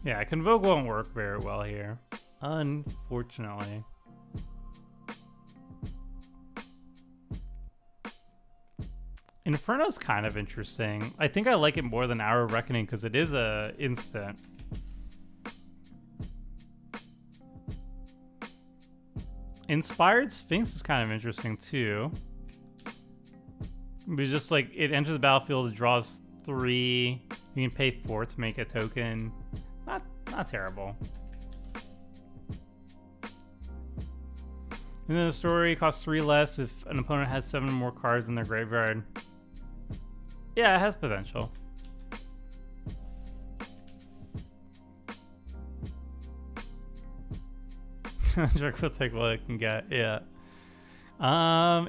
Yeah, Convoke won't work very well here, unfortunately. Inferno's kind of interesting. I think I like it more than Hour of Reckoning because it is a instant. Inspired Sphinx is kind of interesting too. But just like it enters the battlefield, it draws 3. You can pay 4 to make a token. Not terrible. And then the story costs 3 less if an opponent has 7 more cards in their graveyard. Yeah, it has potential. Drake will take what it can get, yeah.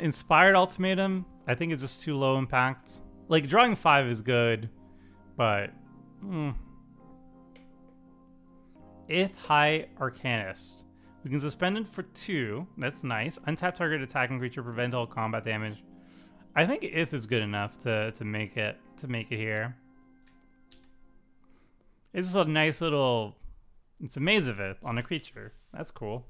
Inspired Ultimatum, I think it's just too low impact. Like, drawing 5 is good, but... Ith High Arcanist. We can suspend it for 2. That's nice. Untap target attacking creature, prevent all combat damage. I think Ith is good enough to make it here. It's just a nice little. It's a Maze of Ith on a creature. That's cool.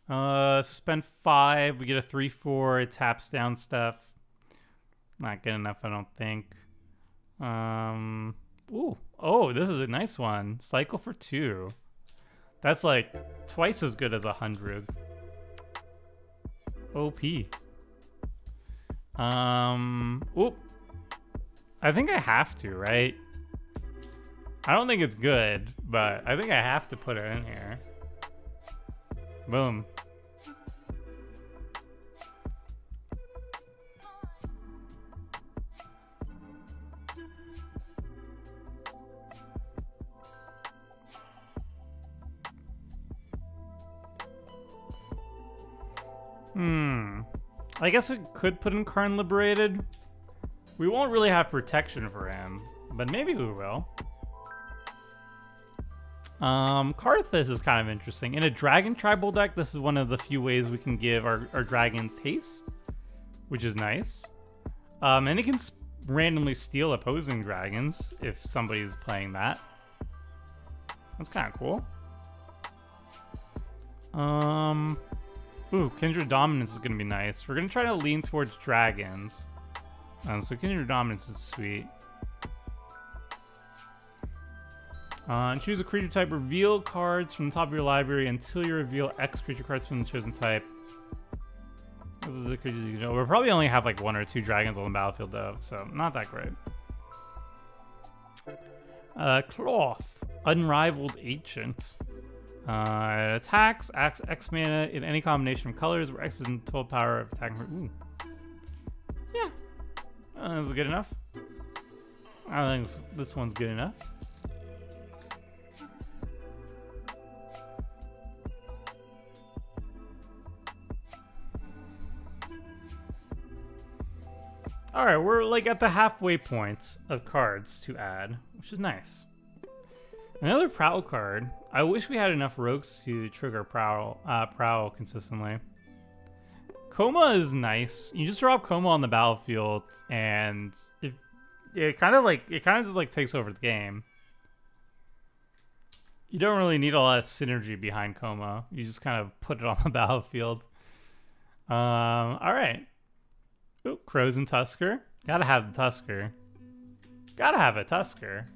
Suspend 5. We get a 3/4. It taps down stuff. Not good enough, I don't think. Ooh. Oh, this is a nice one. Cycle for 2. That's like twice as good as 100. OP. Oop. I think I have to, right? I don't think it's good, but I think I have to put it in here. Boom. I guess we could put in Karn Liberated. We won't really have protection for him, but maybe we will. Karthus is kind of interesting. In a Dragon Tribal deck, this is one of the few ways we can give our dragons haste, which is nice. And it can randomly steal opposing dragons if somebody's playing that. That's kind of cool. Ooh, Kindred Dominance is going to be nice. We're going to try to lean towards dragons. So Kindred Dominance is sweet. And choose a creature type. Reveal cards from the top of your library until you reveal X creature cards from the chosen type. This is the creatures you can know. We'll probably only have like 1 or 2 dragons on the battlefield though, so not that great. Cloth. Unrivaled Ancient. Attacks, X mana in any combination of colors where X is in total power of attacking. Ooh. Yeah. This is good enough. I think this one's good enough. Alright, we're like at the halfway point of cards to add, which is nice. Another Prowl card. I wish we had enough rogues to trigger Prowl consistently. Coma is nice. You just drop Coma on the battlefield, and it kind of just like takes over the game. You don't really need a lot of synergy behind Coma. You just kind of put it on the battlefield. All right. Ooh, Crows and Tusker. Gotta have the Tusker. Gotta have a Tusker.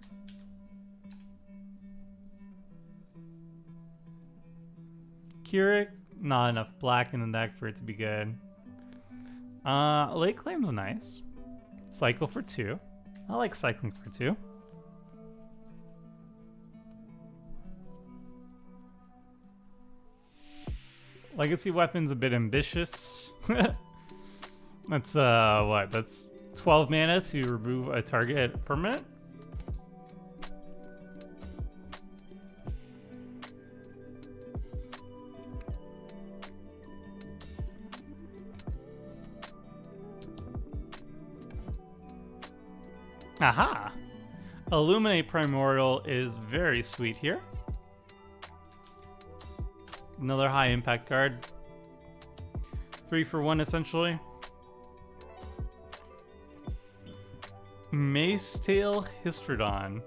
Keurig, not enough black in the deck for it to be good. Lake Claim's nice. Cycle for 2. I like cycling for 2. Legacy Weapon's a bit ambitious. That's what? That's 12 mana to remove a target permanent. Aha! Illuminate Primordial is very sweet here. Another high impact card. 3 for 1 essentially. Macetail Histrodon.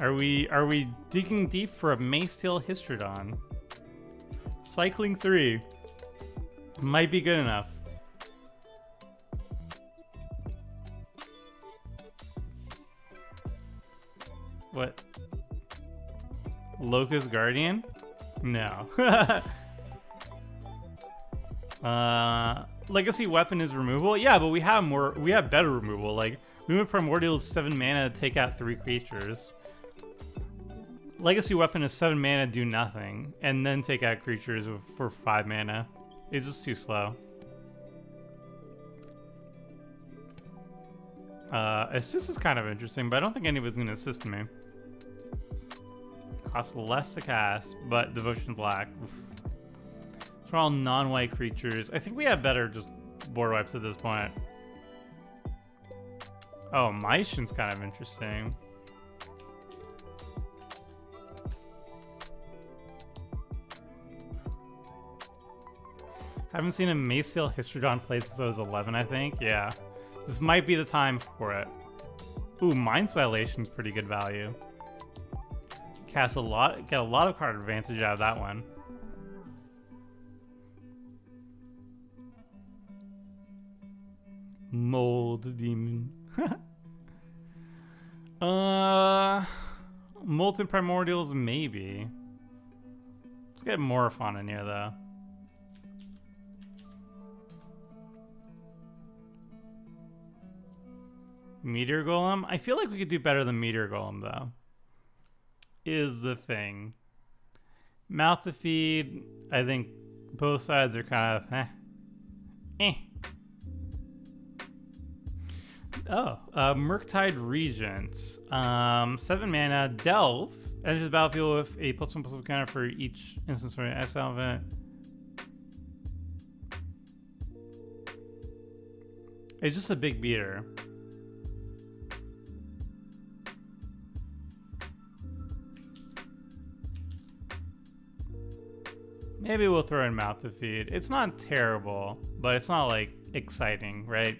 Are we digging deep for a Macetail Histrodon? Cycling 3. Might be good enough. What? Locust Guardian? No. Legacy Weapon is removal? Yeah, but we have better removal. Like, Lumen Primordial is 7 mana to take out 3 creatures. Legacy Weapon is 7 mana, do nothing, and then take out creatures for 5 mana. It's just too slow. Assist is kind of interesting, but I don't think anybody's going to assist me. Costs less to cast, but Devotion Black. Oof. These are all non-white creatures. I think we have better just board wipes at this point. Oh, Maishin's kind of interesting. Haven't seen a Macetail Histrodon play since I was 11, I think. Yeah. This might be the time for it. Ooh, Mind Dilation's pretty good value. Get a lot of card advantage out of that one. Mold Demon. Molten Primordials, maybe. Let's get Morophon in here, though. Meteor Golem? I feel like we could do better than Meteor Golem, though. Is the thing. Mouth to Feed, I think both sides are kind of Oh, Murktide Regent. 7 mana, Delve. Enters the battlefield with a +1/+1 counter for each instance from an exile event. It's just a big beater. Maybe we'll throw in Mouth to Feed. It's not terrible, but it's not like exciting, right?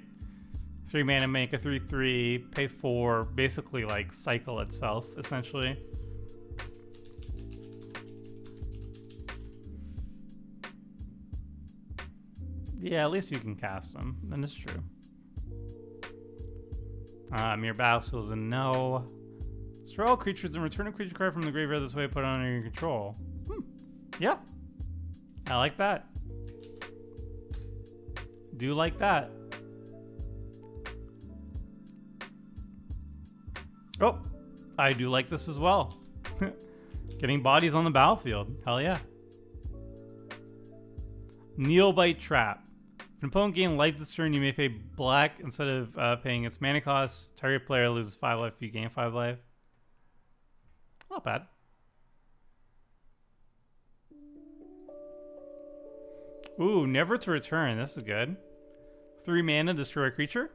3 mana, make a 3/3, pay 4, basically like cycle itself, essentially. Yeah, at least you can cast them. Then it's true. Mere Battlefield is a no. Destroy all creatures and return a creature card from the graveyard this way, put it under your control. Yeah. I like that. Do like that. Oh, I do like this as well. Getting bodies on the battlefield. Hell yeah. Needlebite Trap. If an opponent gains life this turn, you may pay black instead of paying its mana cost. Target player loses 5 life if you gain 5 life. Not bad. Ooh, Never to Return. This is good. 3 mana, destroy a creature.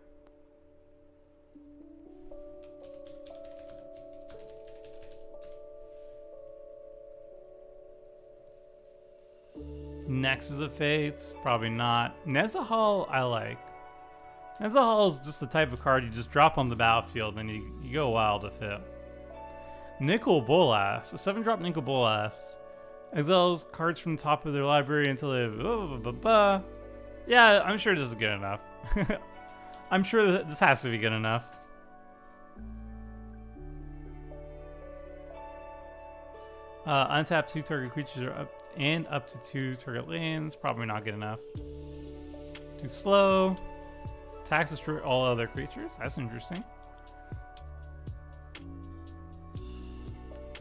Nexus of Fates, probably not. Nezahal, I like. Nezahal is just the type of card you just drop on the battlefield and you go wild with it. Nicol Bolas, a 7-drop Nicol Bolas. Exiles cards from the top of their library until they... Yeah, I'm sure this is good enough. I'm sure that this has to be good enough. Untap 2 target creatures are up to 2 target lands. Probably not good enough. Too slow. Attacks destroy all other creatures. That's interesting.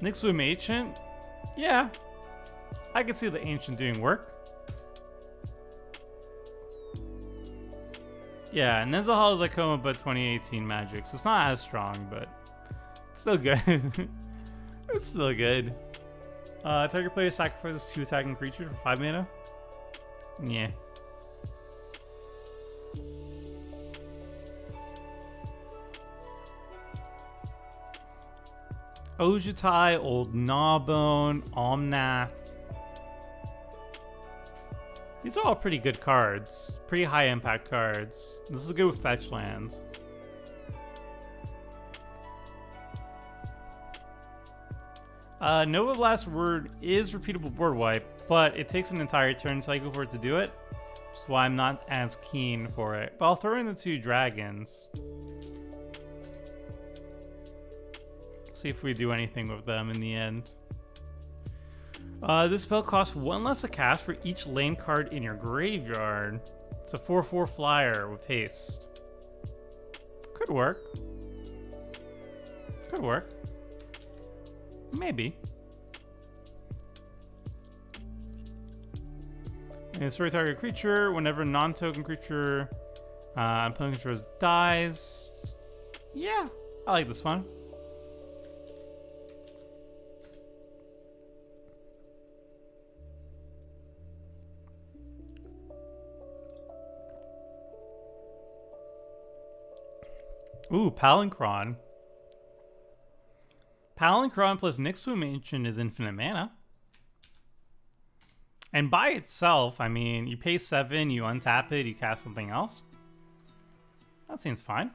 Nyxbloom Ancient. Yeah. I could see the Ancient doing work. Yeah, Nezahal is like Coma but 2018 Magic, so it's not as strong, but it's still good. It's still good. Target player sacrifices 2 attacking creatures for 5 mana. Yeah. Ojutai, Old Gnawbone, Omnath. These are all pretty good cards. Pretty high impact cards. This is good with fetch lands. Nova Blast Word is repeatable board wipe, but it takes an entire turn cycle for it to do it, which is why I'm not as keen for it. But I'll throw in the 2 dragons. See if we do anything with them in the end. This spell costs 1 less to cast for each lane card in your graveyard. It's a 4/4 flyer with haste. Could work. Could work. Maybe. And destroy target creature. Whenever non-token creature opponent controls dies. Yeah, I like this one. Ooh, Palinchron. Palinchron plus Nyxbloom Ancient is infinite mana. And by itself, I mean, you pay 7, you untap it, you cast something else. That seems fine.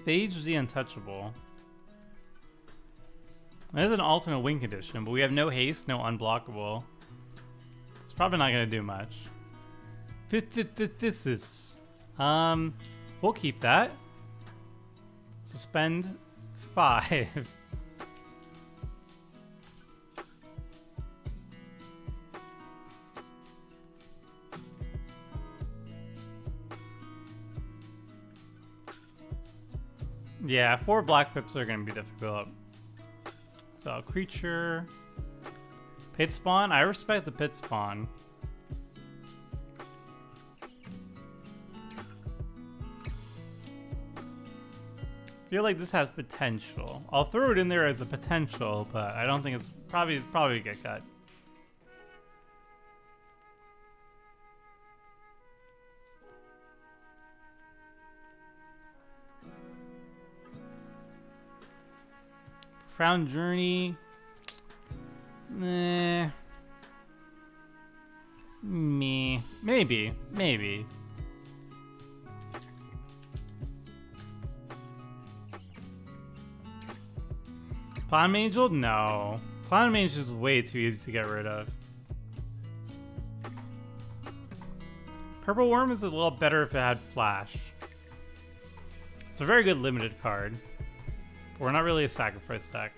Phage the Untouchable. There's an alternate win condition, but we have no haste, no unblockable. It's probably not going to do much. We'll keep that. Suspend 5. Yeah, 4 black pips are going to be difficult. So, creature. Pit spawn? I respect the pit spawn. Feel like this has potential. I'll throw it in there as a potential, but I don't think it's probably get cut. Profound Journey. Maybe. Platinum Angel? No. Platinum Angel is way too easy to get rid of. Purple Worm is a little better if it had Flash. It's a very good limited card. But we're not really a sacrifice deck.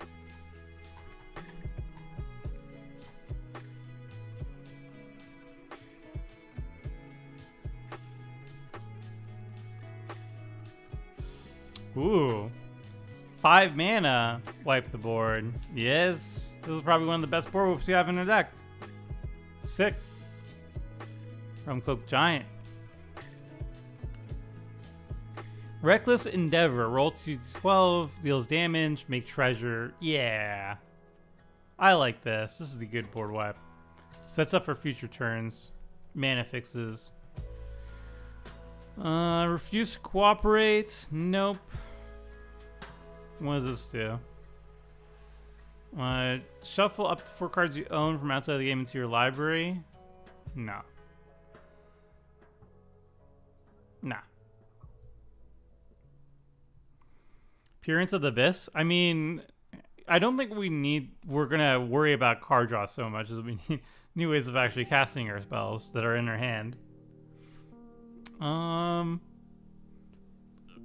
Ooh. 5 mana, wipe the board. Yes, this is probably one of the best board whoops you have in the deck. Sick. From Cloak Giant. Reckless Endeavor. Roll to 12, deals damage, make treasure. Yeah. I like this. This is a good board wipe. Sets up for future turns. Mana fixes. Refuse to cooperate. Nope. What does this do? Shuffle up to 4 cards you own from outside the game into your library. No. Nah. Appearance of the Abyss? I mean, I don't think we're gonna worry about card draw so much as we need new ways of actually casting our spells that are in our hand.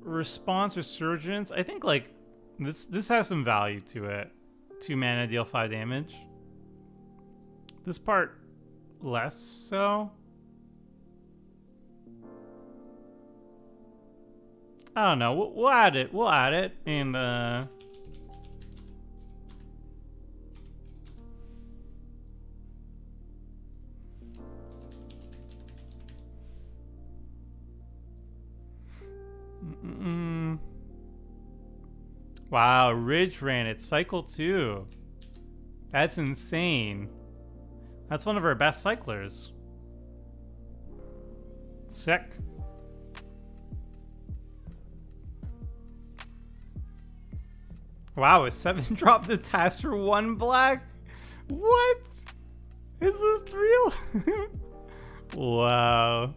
Response Resurgence. I think like this has some value to it. 2 mana, deal 5 damage. This part less so. I don't know. We'll add it. We'll add it and Wow, Ridge ran it. Cycle 2. That's insane. That's one of our best cyclers. Sick. Wow, a 7-drop detached for 1 black? What? Is this real? Wow.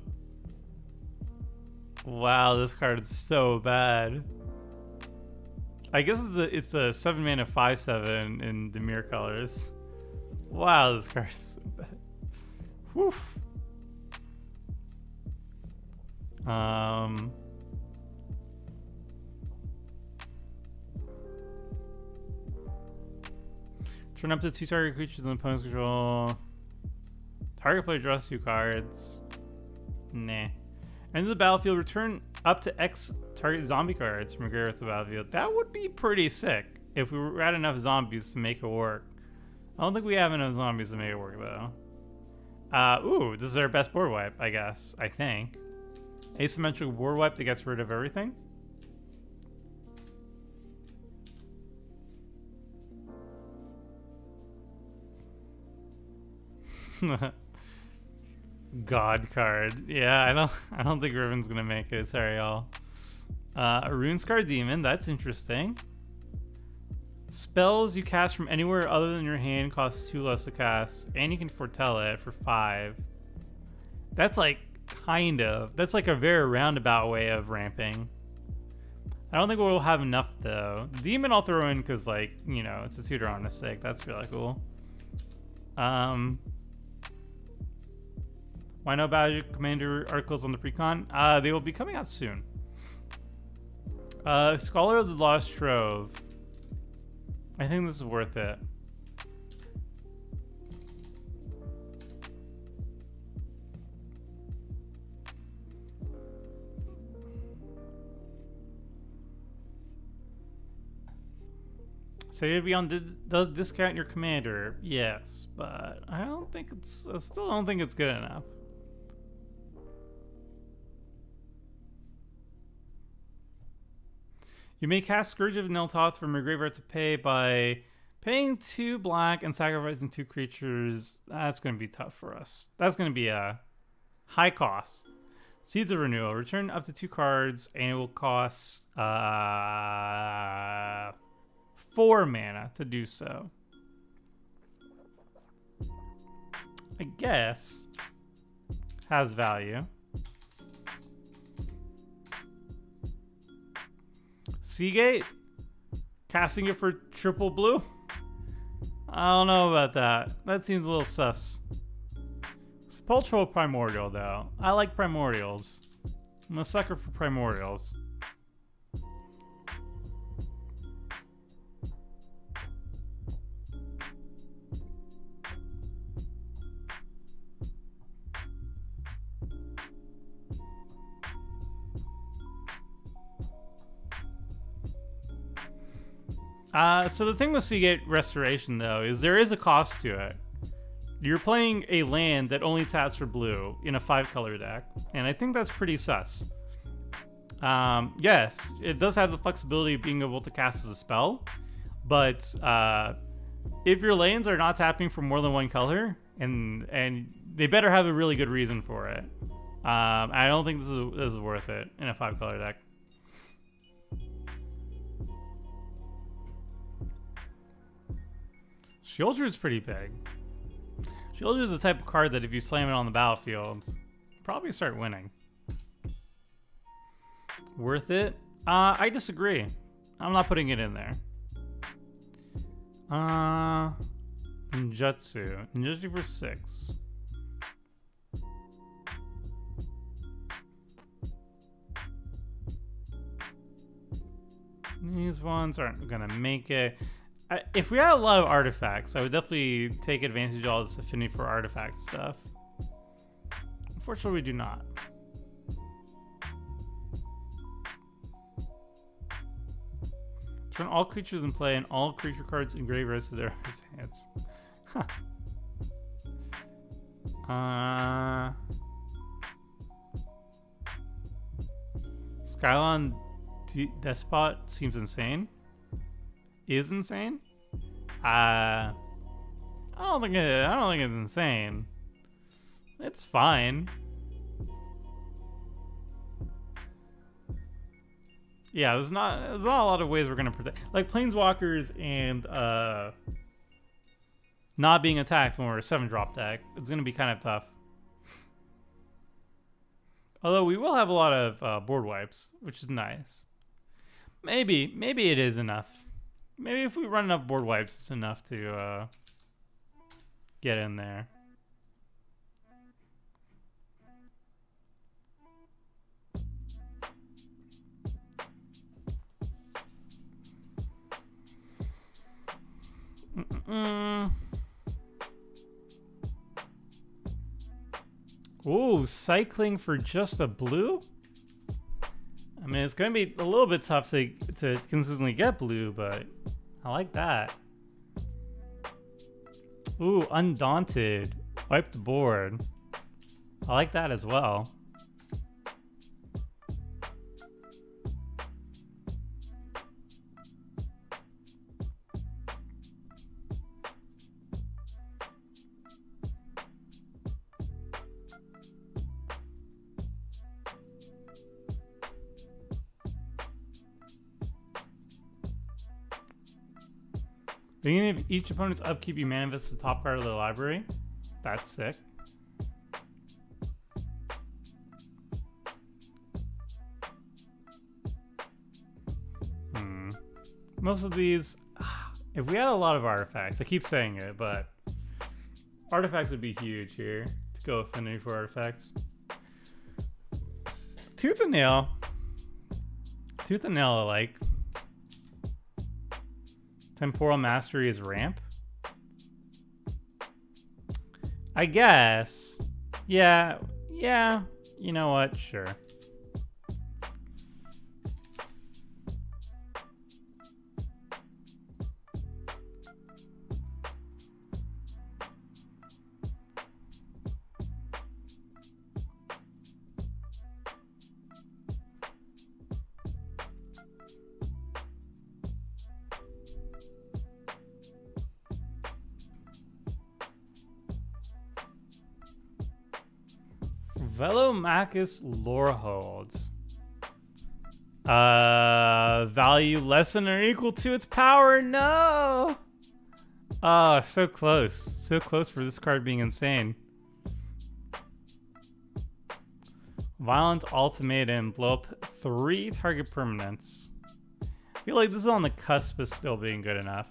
Wow, this card is so bad. I guess it's a 7 mana 5/7 in Dimir colors. Wow, this card is so bad. Woof. Turn up to 2 target creatures in opponent's control. Target player draws 2 cards. Nah. Enter the battlefield, return up to X target zombie cards from your graveyard to the battlefield. That would be pretty sick if we had enough zombies to make it work. I don't think we have enough zombies to make it work though. Ooh, this is our best board wipe, I guess. I think. Asymmetrical board wipe that gets rid of everything. God card. Yeah, I don't think Riven's gonna make it. Sorry, y'all. A Runescar Demon. That's interesting. Spells you cast from anywhere other than your hand costs 2 less to cast, and you can foretell it for 5. That's like that's like a very roundabout way of ramping. I don't think we'll have enough though. The Demon I'll throw in because, like, you know, it's a tutor on a stick. That's really cool. Why no Badger Commander articles on the Precon? They will be coming out soon. Scholar of the Lost Trove. I think this is worth it. So you'll be on does discount your commander? Yes, but I still don't think it's good enough. You may cast Scourge of Neltoth from your graveyard to pay by paying 2 black and sacrificing 2 creatures. That's going to be tough for us. That's going to be a high cost. Seeds of Renewal. Return up to 2 cards, and it will cost 4 mana to do so. I guess has value. Seagate? Casting it for triple blue? I don't know about that. That seems a little sus. Sepulchral Primordial, though. I like Primordials. I'm a sucker for Primordials. So the thing with Seagate Restoration, though, is there is a cost to it. You're playing a land that only taps for blue in a 5-color deck, and I think that's pretty sus. Yes, it does have the flexibility of being able to cast as a spell, but if your lands are not tapping for more than 1 color, and they better have a really good reason for it. I don't think this is worth it in a 5-color deck. Shielder is pretty big. Shielder is the type of card that if you slam it on the battlefield, probably start winning. Worth it? I disagree. I'm not putting it in there. Ninjutsu. Ninjutsu for 6. These ones aren't gonna make it. If we had a lot of artifacts, I would definitely take advantage of all this affinity for artifact stuff. Unfortunately, we do not. Turn all creatures in play and all creature cards in graveyards to their hands. Huh. Skylon Despot seems insane. Is insane? I don't think it's insane. It's fine. Yeah, there's not a lot of ways we're gonna protect, like planeswalkers and not being attacked when we're a 7-drop deck. It's gonna be kind of tough. Although we will have a lot of board wipes, which is nice. Maybe it is enough. Maybe if we run enough board wipes, it's enough to get in there. Ooh, cycling for just a blue? I mean, it's going to be a little bit tough to consistently get blue, but I like that. Ooh, Undaunted. Wipe the board. I like that as well. Beginning of each opponent's upkeep, you manifest the top card of the library. That's sick. Most of these, if we had a lot of artifacts, I keep saying it, but artifacts would be huge here to go affinity for artifacts. Tooth and Nail. Tooth and Nail I like. Temporal Mastery is ramp? I guess. Yeah, you know what? Sure. Velomachus Lorehold. Value less than or equal to its power. No! Oh, so close. So close for this card being insane. Violent Ultimatum. Blow up 3 target permanents. I feel like this is on the cusp of still being good enough.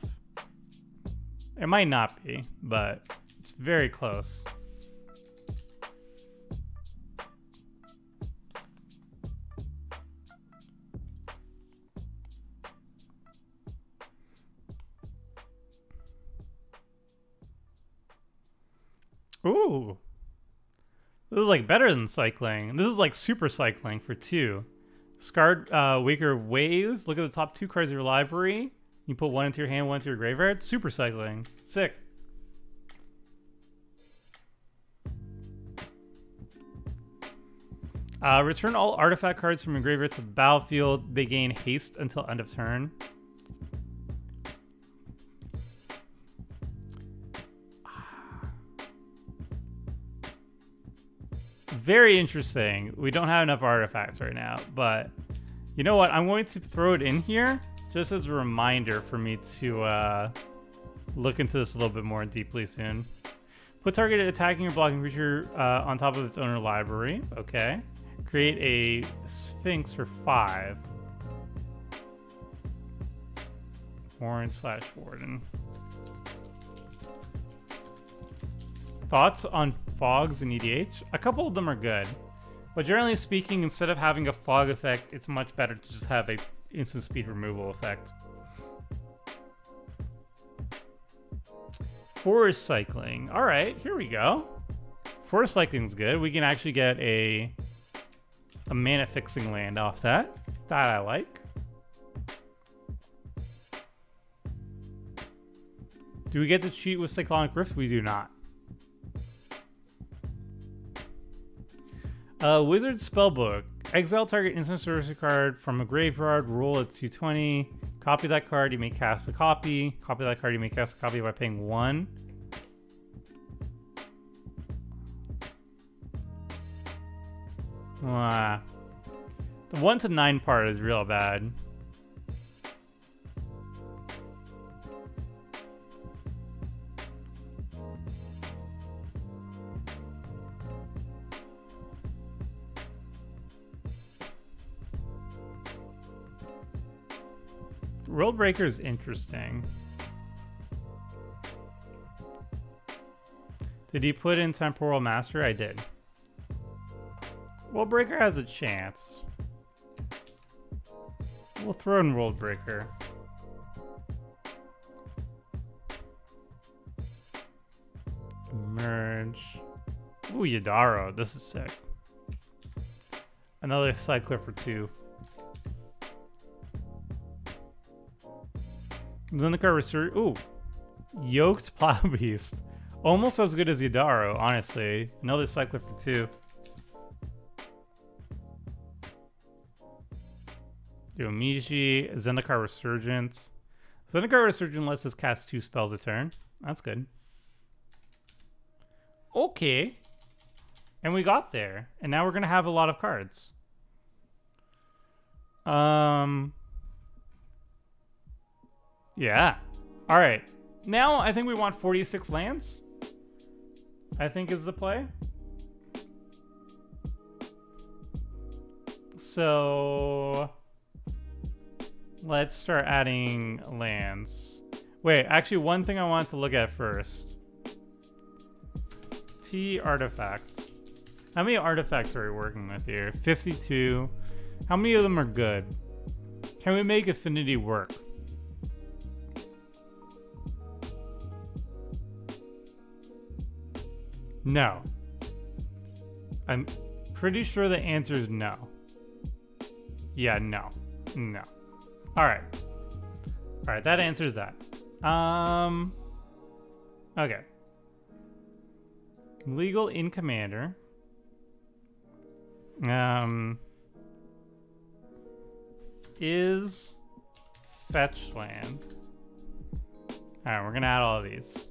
It might not be, but it's very close. Ooh. This is like better than cycling. This is like super cycling for 2. Scarred Weaker Waves. Look at the top 2 cards of your library. You put 1 into your hand, 1 into your graveyard. Super cycling. Sick. Return all artifact cards from your graveyard to the battlefield. They gain haste until end of turn. Very interesting. We don't have enough artifacts right now, but you know what? I'm going to throw it in here just as a reminder for me to look into this a little bit more deeply soon. Put target attacking or blocking creature on top of its owner library. Okay. Create a Sphinx for 5. Warren/Warden. Thoughts on fogs in EDH? A couple of them are good. But generally speaking, instead of having a fog effect, it's much better to just have a instant speed removal effect. Forest cycling. All right, here we go. Forest cycling's good. We can actually get a mana fixing land off that. That I like. Do we get to cheat with Cyclonic Rift? We do not. Wizard Spellbook. Exile target instant sorcery card from a graveyard. Roll at 220. Copy that card. You may cast a copy. Copy that card. You may cast a copy by paying 1. The 1 to 9 part is real bad. World Breaker is interesting. Did you put in Temporal Master? I did. World Breaker has a chance. We'll throw in World Breaker. Merge. Ooh, Yadaro. This is sick. Another Cycler for 2. Zendikar Resurgence. Ooh. Yoked Plow Beast. Almost as good as Yadaro, honestly. Another Cycler for 2. Yomichi, Zendikar Resurgence. Zendikar Resurgence lets us cast 2 spells a turn. That's good. Okay. And we got there. And now we're going to have a lot of cards. Yeah. All right. Now I think we want 46 lands. I think is the play. So let's start adding lands. Wait, actually one thing I want to look at first. T artifacts. How many artifacts are we working with here? 52. How many of them are good? Can we make affinity work? No. I'm pretty sure the answer is no. Yeah, no. No. Alright. Alright, that answers that. Okay. Legal in Commander. Is fetch land. Alright, we're gonna add all of these.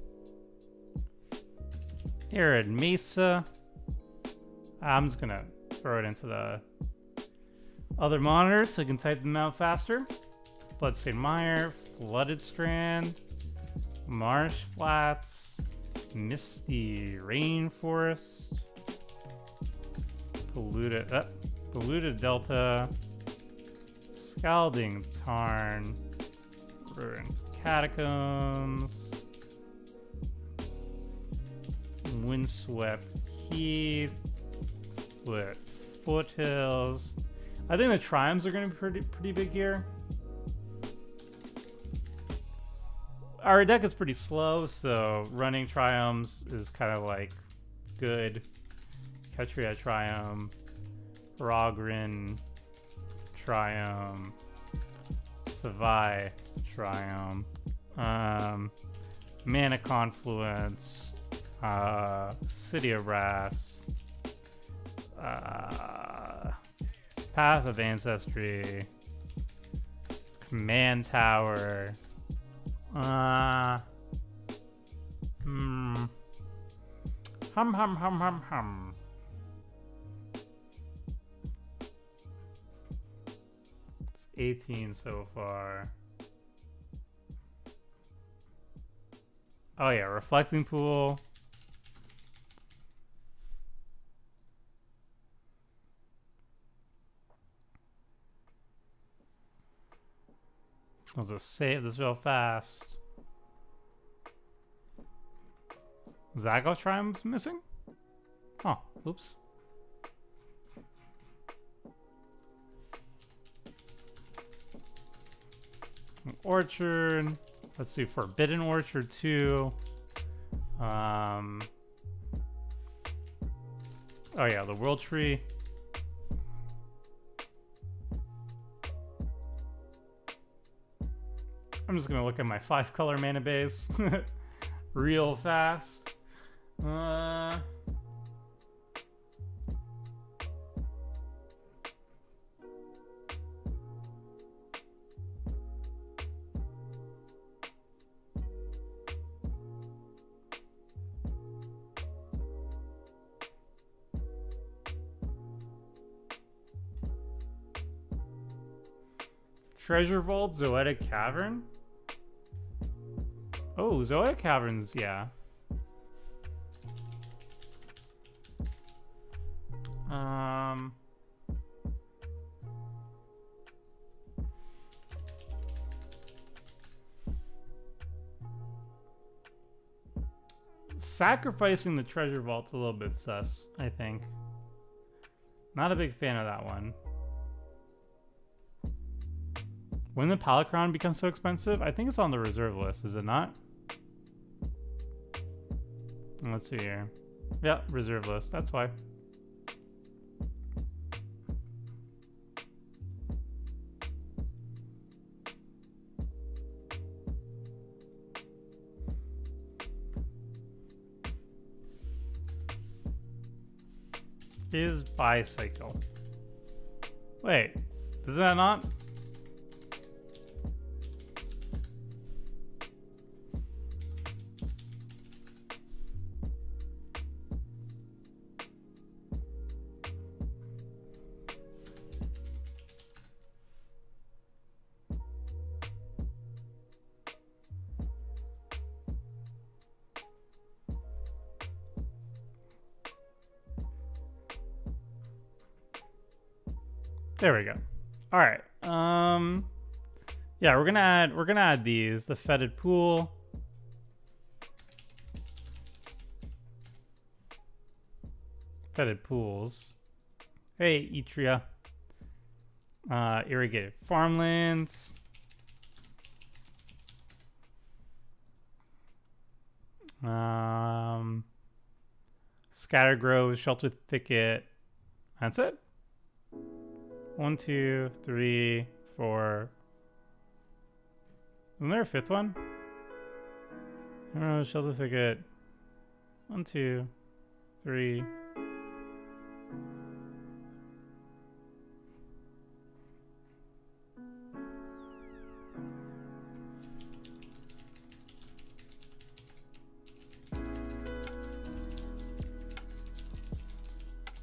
Arid Mesa. I'm just gonna throw it into the other monitors so I can type them out faster. Bloodstained Mire, Flooded Strand, Marsh Flats, Misty Rainforest, Polluted Delta, Scalding Tarn, Ruined Catacombs, Windswept Heath, with Foothills. I think the Triumphs are going to be pretty big here. Our deck is pretty slow, so running Triumphs is kind of like good. Ketria Triumph, Rogrin Triumph, Savai Triumph, Mana Confluence, City of Brass, Path of Ancestry, Command Tower, hum hum hum hum hum. 18 so far. Oh yeah, reflecting pool. Let's just save this real fast. Zago Triumph's missing? Oh, oops. Orchard. Let's see, Forbidden Orchard 2. Oh yeah, the World Tree. I'm just gonna look at my 5-color mana base real fast. Treasure Vault, Zoetic Cavern. Oh, Zoetic Caverns, yeah. Sacrificing the Treasure Vault's a little bit sus, I think. Not a big fan of that one. When the Palicron becomes so expensive, I think it's on the reserve list, is it not? Let's see here. Yeah, reserve list, that's why. Is bicycle. Wait, does that not? There we go. All right. Yeah, we're gonna add these. The fetid pool. Fetid pools. Hey, Etria. Irrigated farmlands. Scattered groves, sheltered thicket. That's it. 1, 2, 3, 4. Isn't there a 5th one? I don't know, shelter thicket. 1, 2, 3.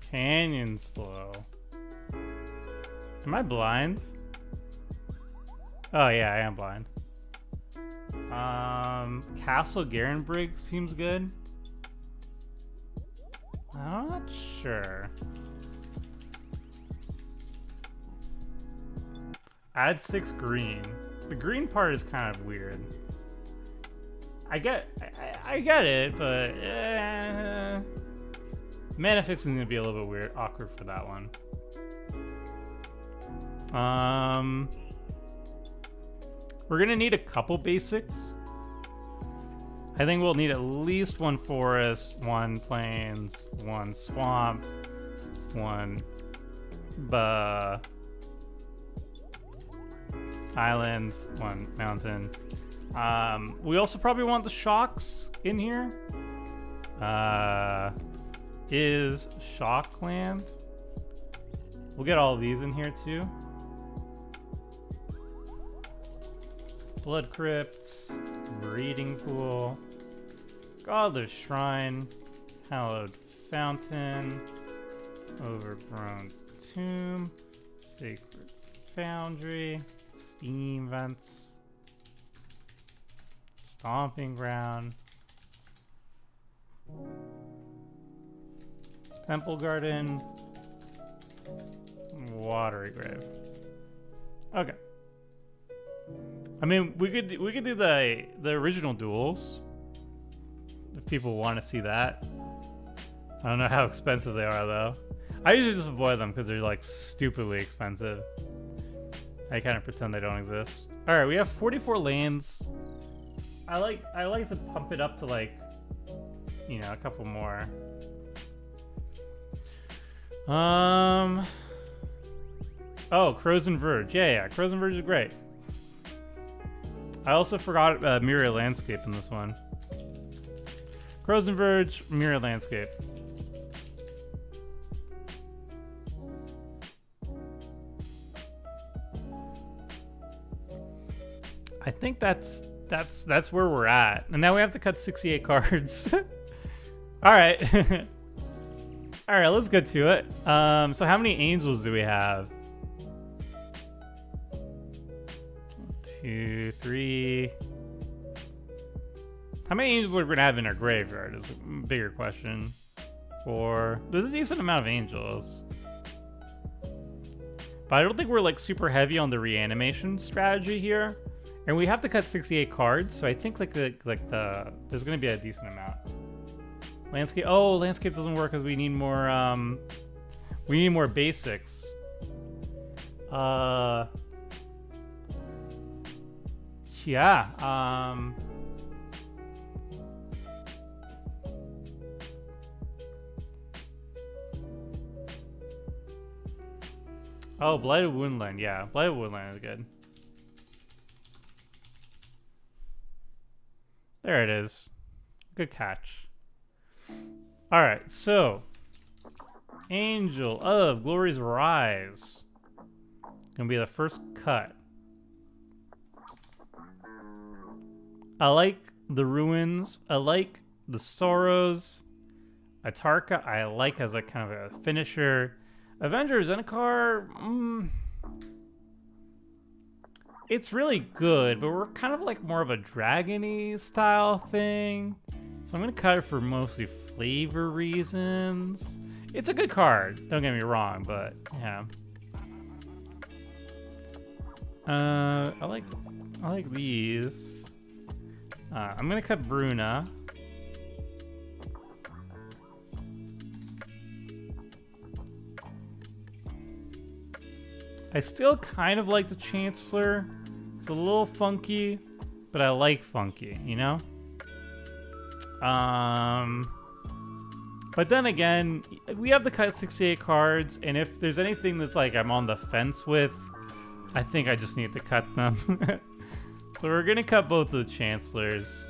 Canyon slow. Am I blind? Oh yeah, I am blind. Castle Garenbrig seems good. I'm not sure. Add 6 green. The green part is kind of weird. I get it, but mana fixing is gonna be a little bit weird, awkward for that one. We're gonna need a couple basics. I think we'll need at least 1 forest, 1 plains, 1 swamp, 1 island, 1 mountain. We also probably want the shocks in here. Is Shockland. We'll get all of these in here too. Blood Crypt, Breeding Pool, Godless Shrine, Hallowed Fountain, Overgrown Tomb, Sacred Foundry, Steam Vents, Stomping Ground, Temple Garden, Watery Grave. Okay. I mean, we could do the original duels if people want to see that. I don't know how expensive they are though. I usually just avoid them because they're like stupidly expensive. I kind of pretend they don't exist. All right, we have 44 lanes. I like to pump it up to like, you know, a couple more. Oh, Crows and Verge. Yeah, Crows and Verge is great. I also forgot Mirror Landscape in this one. Crows and Verge, Mirror Landscape. I think that's where we're at. And now we have to cut 68 cards. All right. All right, let's get to it. So how many angels do we have? 2, 3. How many angels are we gonna have in our graveyard is a bigger question. 4. There's a decent amount of angels. But I don't think we're like super heavy on the reanimation strategy here. And we have to cut 68 cards, so I think like there's gonna be a decent amount. Landscape. Oh, landscape doesn't work because we need more basics. Yeah. Oh, Blighted Woodland. Yeah, Blighted Woodland is good. There it is. Good catch. All right, so Angel of Glory's Rise gonna be the first cut. I like the ruins. I like the sorrows. Atarka I like as a kind of a finisher. Avenger Zendikar, it's really good, but we're kind of like more of a dragon-y style thing. So I'm gonna cut it for mostly flavor reasons. It's a good card, don't get me wrong, but yeah. I like these. I'm gonna cut Bruna. I still kind of like the Chancellor. It's a little funky, but I like funky, you know? But then again, we have to cut 68 cards, and if there's anything that's like I'm on the fence with, I think I just need to cut them. So we're gonna cut both of the Chancellors.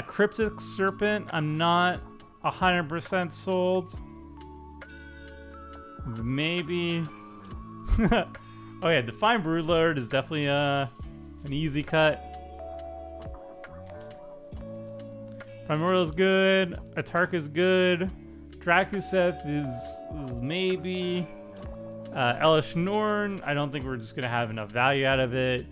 Cryptic Serpent, I'm not 100% sold. Maybe. Oh yeah, Divine Broodlord is definitely an easy cut. Primordial is good. Atark is good. Drakuseth is maybe. Elish Norn, I don't think we're just gonna have enough value out of it.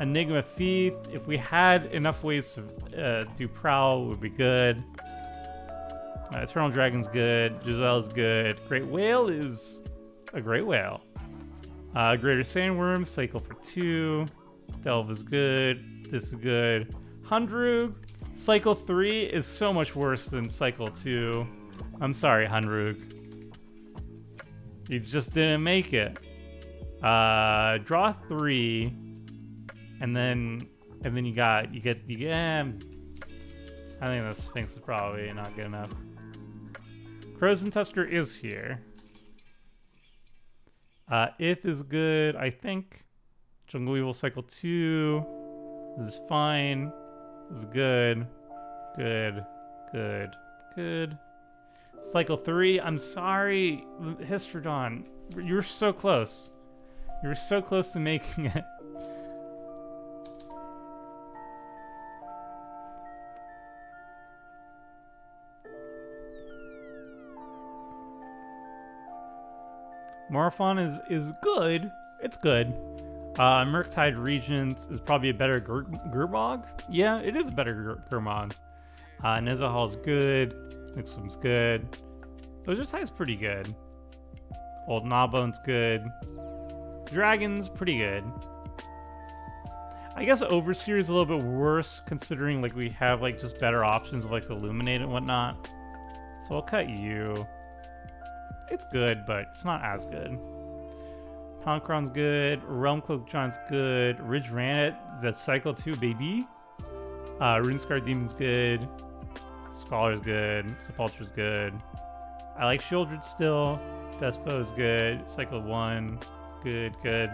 Enigma Thief, if we had enough ways to do Prowl, would be good. Eternal Dragon's good. Giselle's good. Great Whale is a great whale. Greater Sandworm, cycle for 2. Delve is good. This is good. Hundrug, cycle 3 is so much worse than cycle 2. I'm sorry, Hundrug. You just didn't make it. Draw 3, and then you get. I think the Sphinx is probably not good enough. Crows and Tusker is here. If is good, I think. Jungle Weevil cycle 2. This is fine. This is good. Good. Good. Good. Cycle 3, I'm sorry, Histrodon. You were so close. You were so close to making it. Morophon is good. It's good. Murktide Regent is probably a better Gerbog. Yeah, it is a better Gerbog. Nezahal's good. Nixum's good. Ojutai's pretty good. Old Gnawbone's good. Dragon's pretty good. I guess Overseer is a little bit worse considering like we have like just better options of like Illuminate and whatnot. So I'll cut you. It's good, but it's not as good. Poundcron's good. Realmcloak John's good. Ridge Ranet, that's Cycle 2, baby. Runescar Demon's good. Scholar's good. Sepulture's good. I like Shieldred still. Despo's good. Cycle 1. Good, good.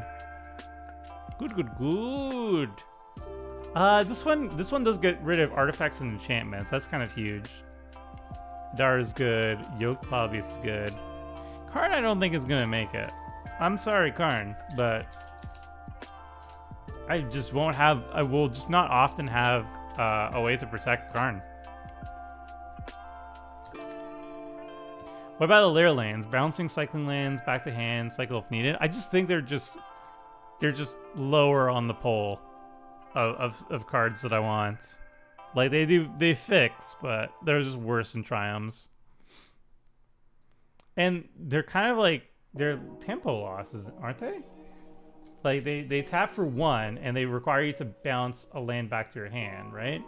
Good, good, good. This one does get rid of artifacts and enchantments. That's kind of huge. Dara's good. Yoke Plavius is good. Karn I don't think is gonna make it. I'm sorry, Karn, but I just won't have. I will just not often have a way to protect Karn. What about the lair lanes? Bouncing, cycling lanes, back to hand, cycle if needed. I just think they're just lower on the pole of cards that I want. Like they fix, but they're just worse in Triumphs. And they're kind of like they're tempo losses, aren't they? Like they tap for 1 and they require you to bounce a land back to your hand, right?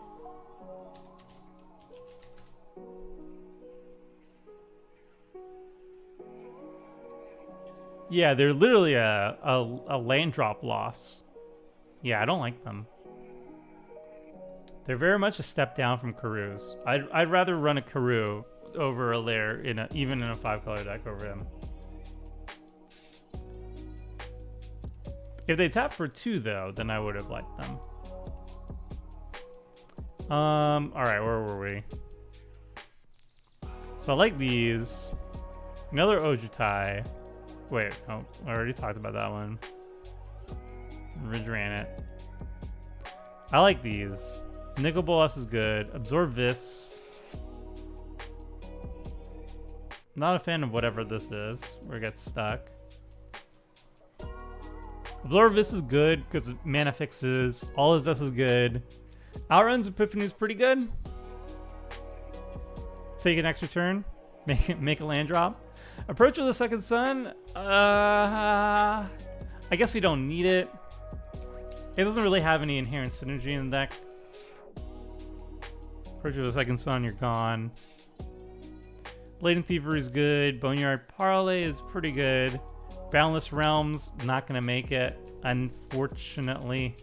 Yeah, they're literally a land drop loss. Yeah, I don't like them. They're very much a step down from Karoo's. I'd rather run a Karoo over a lair even in a 5-color deck over him. If they tap for 2 though, then I would have liked them. Alright, where were we? So I like these. Another Ojutai. Wait, oh, I already talked about that one. Ridge Ranet. I like these. Nicol Bolas is good. Absorb Vis. Not a fan of whatever this is, where it gets stuck. Absorb Vis is good because mana fixes. All his does is good. Outrun's Epiphany is pretty good. Take an extra turn. Make a land drop. Approach of the Second Sun. I guess we don't need it. It doesn't really have any inherent synergy in the deck. Approach of the Second Sun, you're gone. Blatant Thievery is good. Boneyard Parlay is pretty good. Boundless Realms, not going to make it, unfortunately.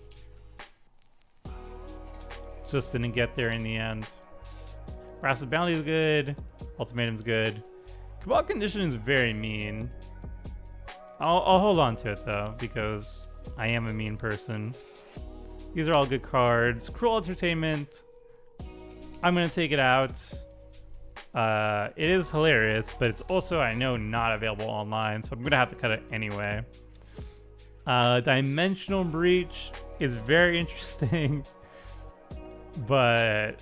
Just didn't get there in the end. Brass of Bounty is good. Ultimatum's good. Cabal Condition is very mean. I'll hold on to it though, because I am a mean person. These are all good cards. Cruel Entertainment. I'm going to take it out. It is hilarious, but it's also, I know, not available online, so I'm going to have to cut it anyway. Dimensional Breach is very interesting, but...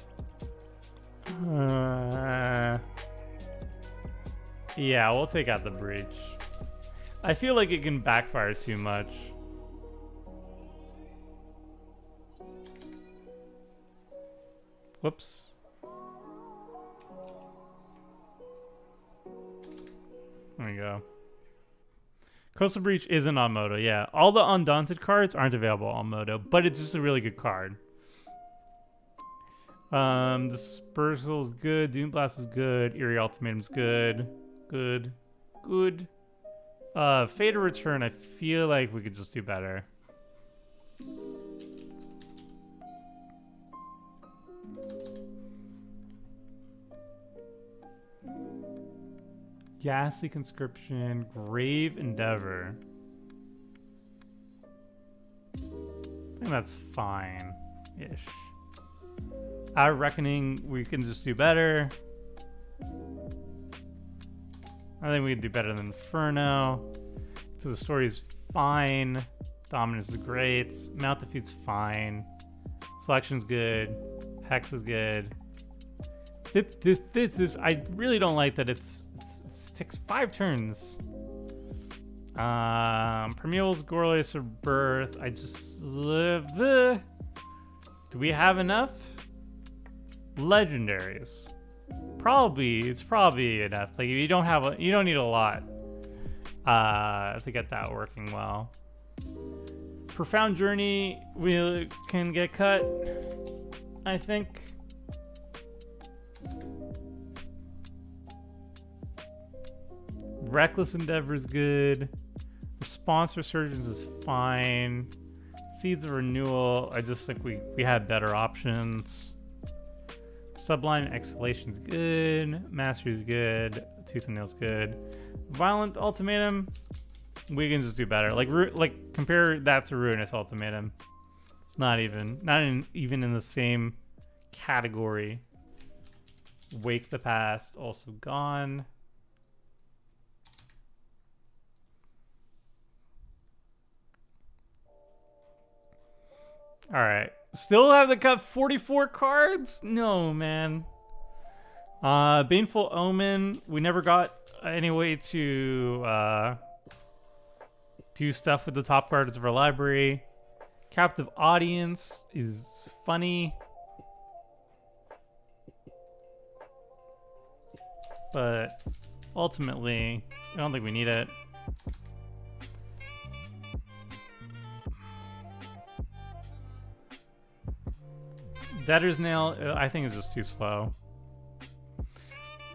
yeah, we'll take out the Breach. I feel like it can backfire too much. Whoops. There we go. Coastal Breach isn't on Moto, yeah. All the Undaunted cards aren't available on Moto, but it's just a really good card. Dispersal is good. Doom Blast is good. Eerie Ultimatum's good. Good. Good. Fade of Return, I feel like we could just do better. Ghastly Conscription, Grave Endeavor. I think that's fine-ish. Our Reckoning, we can just do better. I think we can do better than Inferno. So the story is fine. Dominance is great. Mount Defeat's fine. Selection's good. Hex is good. This is, I really don't like that it takes 5 turns. Primeval's Gorlace of Birth. I just... do we have enough? Legendaries. It's probably enough. Like, you don't need a lot to get that working well. Profound Journey, we can get cut, I think. Reckless Endeavor is good. Response Resurgence is fine. Seeds of Renewal, I just think we had better options. Sublime Exhalation is good. Mastery is good. Tooth and Nail's good. Violent Ultimatum, we can just do better. Like compare that to Ruinous Ultimatum. It's not even in the same category. Wake the Past, also gone. All right, still have to cut 44 cards? No, man. Baneful Omen, we never got any way to do stuff with the top cards of our library. Captive Audience is funny, but ultimately, I don't think we need it. Debtor's Nail, I think, is just too slow.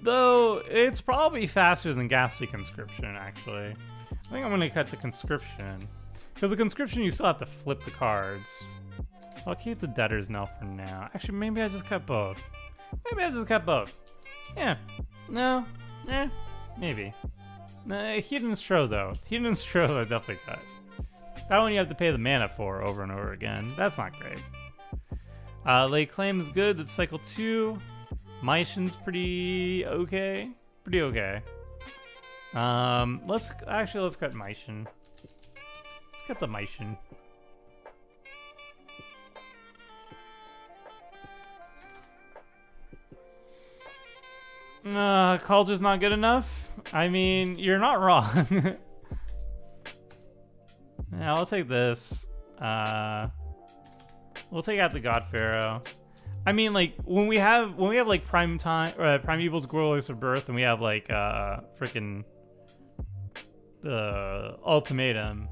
Though, it's probably faster than Ghastly Conscription, actually. I think I'm going to cut the Conscription. Because the Conscription, you still have to flip the cards. I'll keep the Debtor's Nail for now. Actually, maybe I just cut both. Yeah. No. Maybe. Heathen's Trove, though. Heathen's Trove, I definitely cut. That one you have to pay the mana for over and over again. That's not great. Lay Claim is good. That's cycle 2. Myshin's pretty okay. Let's cut Myshin. Let's cut the Myshin. Culture's not good enough? I mean, you're not wrong. Yeah, I'll take this. We'll take out the God Pharaoh. I mean, like, when we have like Primeval's Glorious of Birth, and we have like freaking the Ultimatum,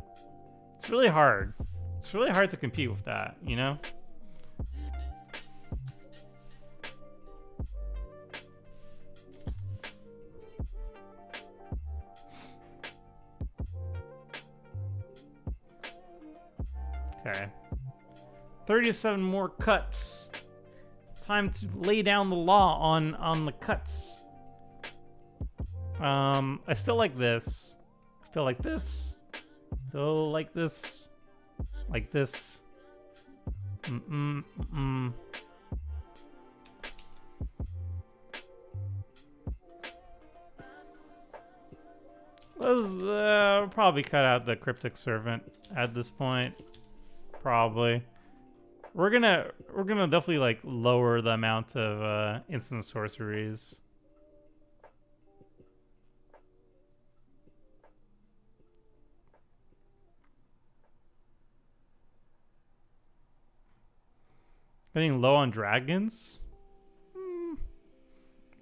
it's really hard. It's really hard to compete with that, you know? Okay. 37 more cuts. Time to lay down the law on the cuts. I still like this. Still like this. Still like this. Like this. Let's probably cut out the Cryptic Serpent at this point. Probably. We're gonna definitely like lower the amount of instant sorceries. Getting low on dragons?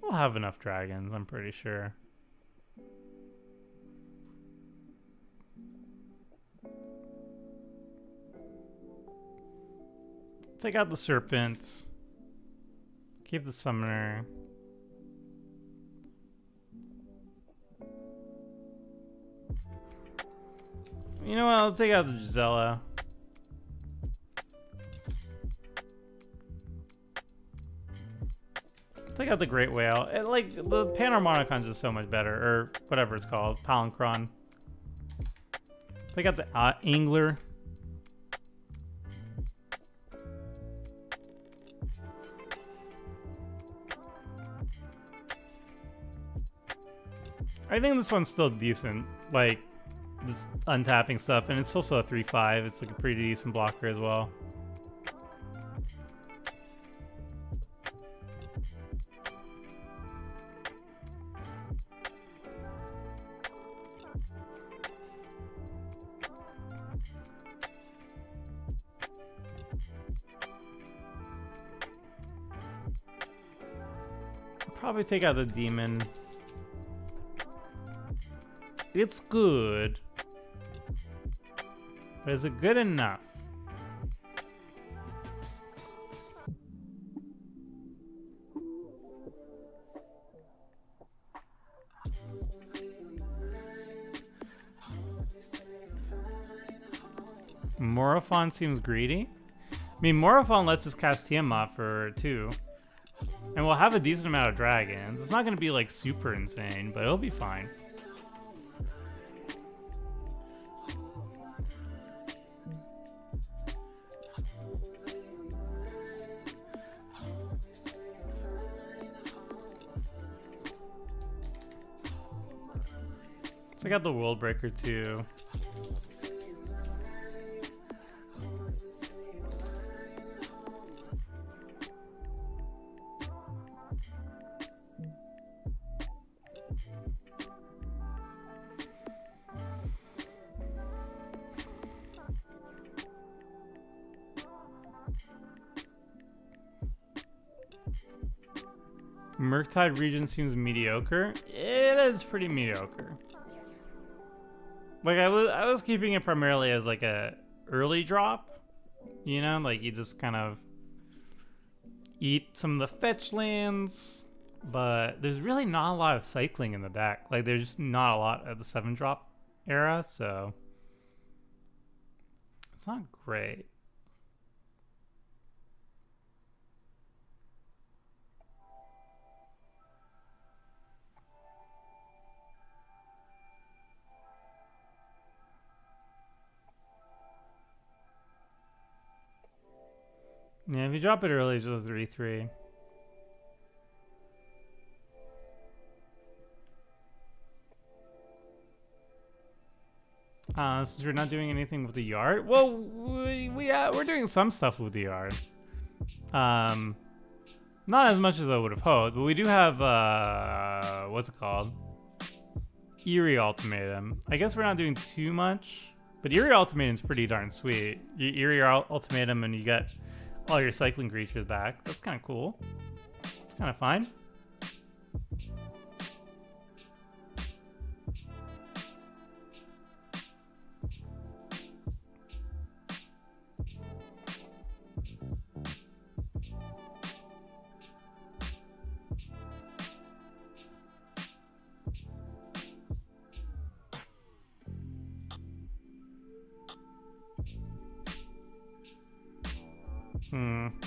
We'll have enough dragons, I'm pretty sure. Take out the serpent. Keep the summoner. You know what? I'll take out the Gisela. Take out the Great Whale. Like, the Panharmonicon is so much better. Or whatever it's called. Palinchron. Take out the Angler. I think this one's still decent, like, just untapping stuff, and it's also a 3/5. It's like a pretty decent blocker as well. probably take out the demon. It's good. But is it good enough? Morophon seems greedy. I mean, Morophon lets us cast Tiamat for 2. And we'll have a decent amount of dragons. It's not going to be, like, super insane, but it'll be fine. So I got the World Breaker, too. Murktide region seems mediocre. It is pretty mediocre. Like I was keeping it primarily as like a early drop, you know, like you just kind of eat some of the fetch lands, but there's really not a lot of cycling in the deck. Like there's just not a lot at the 7-drop era, so it's not great. Yeah, if you drop it early, it's just a 3/3. Since we're not doing anything with the yard, well, we're doing some stuff with the yard. Not as much as I would have hoped, but we do have what's it called? Eerie Ultimatum. I guess we're not doing too much, but Eerie Ultimatum's pretty darn sweet. Eerie Ultimatum, and you get all your cycling creatures back. That's kind of cool. It's kind of fine.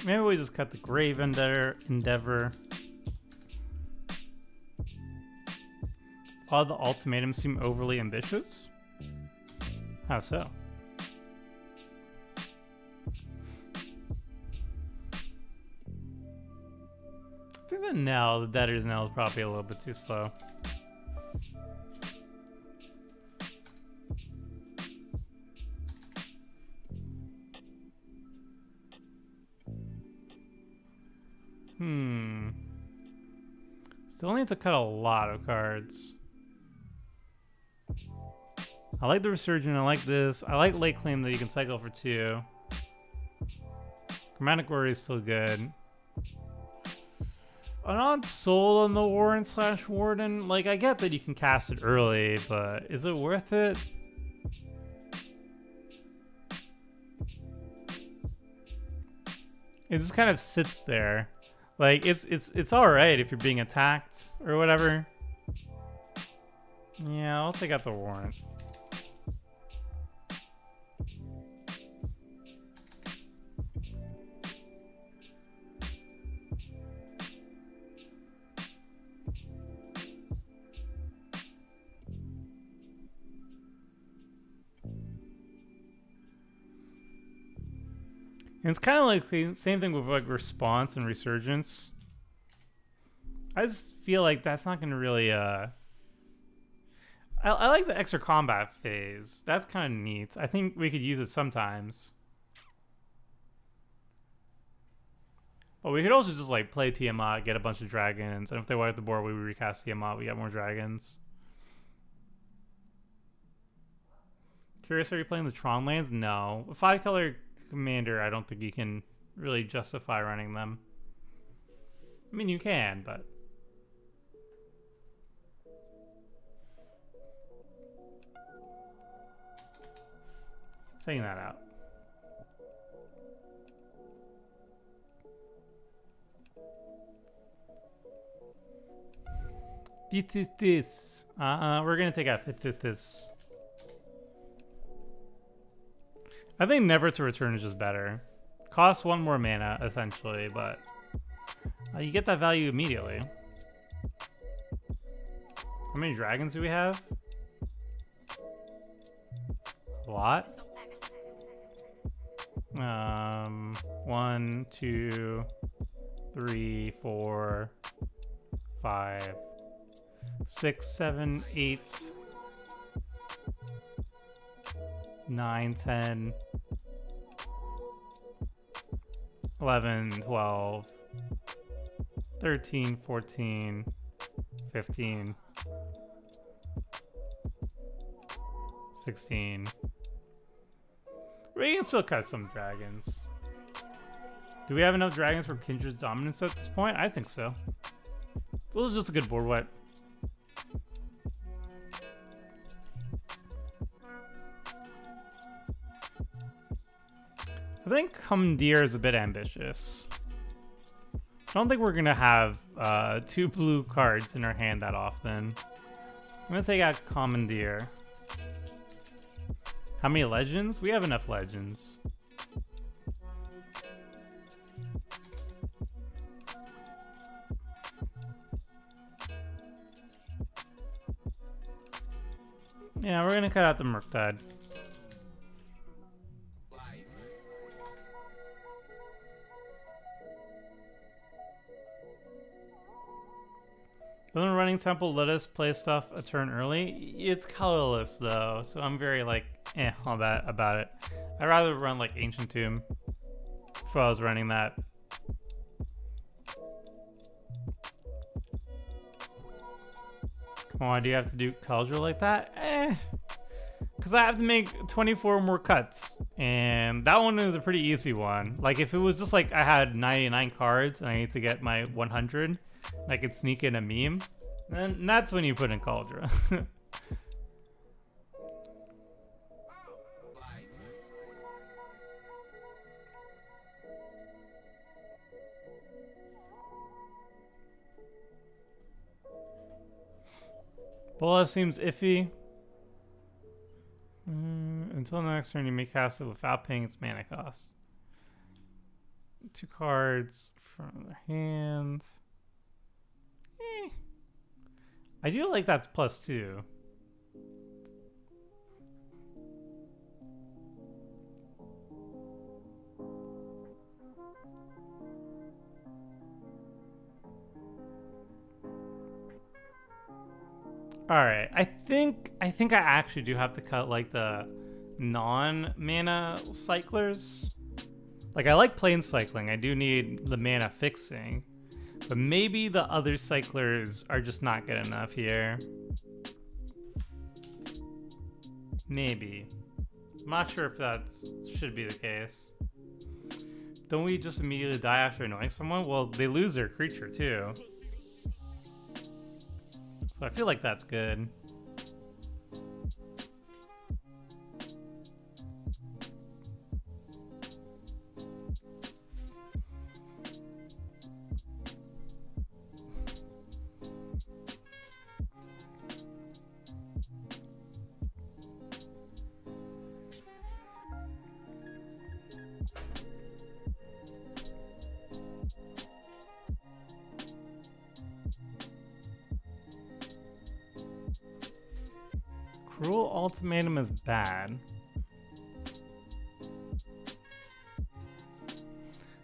Maybe we just cut the Grave Endeavor. All the ultimatums seem overly ambitious. How so? I think the Debtor's Knell is probably a little bit too slow. Still need to cut a lot of cards. I like the Resurgent, I like this. I like Lake Claim that you can cycle for 2. Chromatic Warrior is still good. I'm not sold on the Warren/Warden. Like, I get that you can cast it early, but is it worth it? It just kind of sits there. Like, it's alright if you're being attacked or whatever. Yeah, I'll take out the Warrant. And it's kind of like the same thing with like Response and Resurgence. I just feel like that's not going to really I like the extra combat phase. That's kind of neat. I think we could use it sometimes. But we could also just like play Tiamat, get a bunch of dragons, and if they wipe the board, we recast Tiamat, we get more dragons. Curious, are you playing the Tron lands? No. A 5-color commander, I don't think you can really justify running them. I mean, you can, but Taking that out. This. We're gonna take out this. I think never to return is just better. Costs 1 more mana, essentially, but you get that value immediately. How many dragons do we have? A lot. 1, 2, 3, 4, 5, 6, 7, 8, 9, 10, 11, 12, 13, 14, 15, 16. We can still cut some dragons. Do we have enough dragons for Kindred's dominance at this point? I think so. This was just a good board wipe. I think Commandeer is a bit ambitious. I don't think we're gonna have 2 blue cards in our hand that often. I'm gonna take out Commandeer. How many legends? We have enough legends. Yeah, we're gonna cut out the Murktide. Doesn't Running Temple let us play stuff a turn early? It's colorless though, so I'm very like about it. I'd rather run like Ancient Tomb if I was running that. Why do you have to do Caldra like that? Because I have to make 24 more cuts, and that one is a pretty easy one. Like if it was just like I had 99 cards and I need to get my 100, I could sneak in a meme, and that's when you put in Caldra. Bola seems iffy. Until next turn, you may cast it without paying its mana cost. 2 cards from the hand. I do like that's +2. All right, I think I actually do have to cut like the non-mana cyclers. Like I like plane cycling. I do need the mana fixing. But maybe the other cyclers are just not good enough here. Maybe. I'm not sure if that should be the case. Don't we just immediately die after annoying someone? Well, they lose their creature too. So I feel like that's good. Cruel Ultimatum is bad.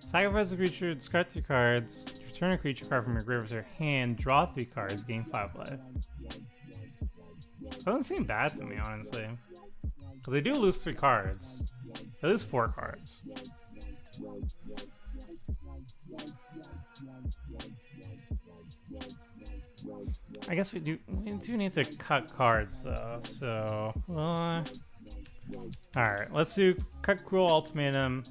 Sacrifice a creature, discard 3 cards, return a creature card from your grave to your hand, draw 3 cards, gain 5 life. Doesn't seem bad to me, honestly. Because they do lose 3 cards. They lose 4 cards. I guess we do need to cut cards though, so alright, let's do cut Cruel Ultimatum.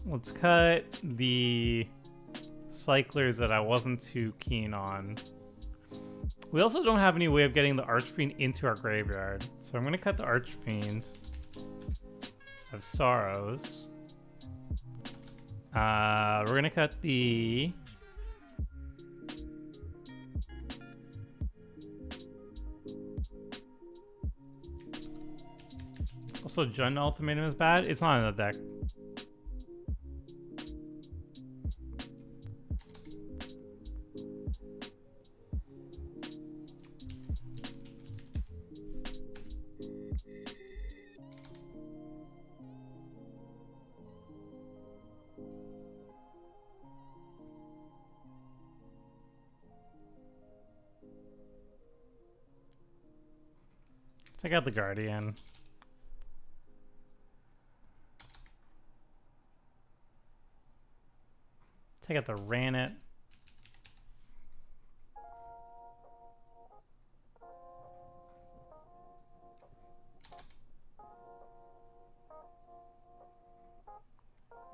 Let's cut the cyclers that I wasn't too keen on. We also don't have any way of getting the Archfiend into our graveyard. So I'm going to cut the Archfiend of Sorrows. We're going to cut the... Also, Jund Ultimatum is bad. It's not in the deck. Check out the Guardian. Take out the Ranit.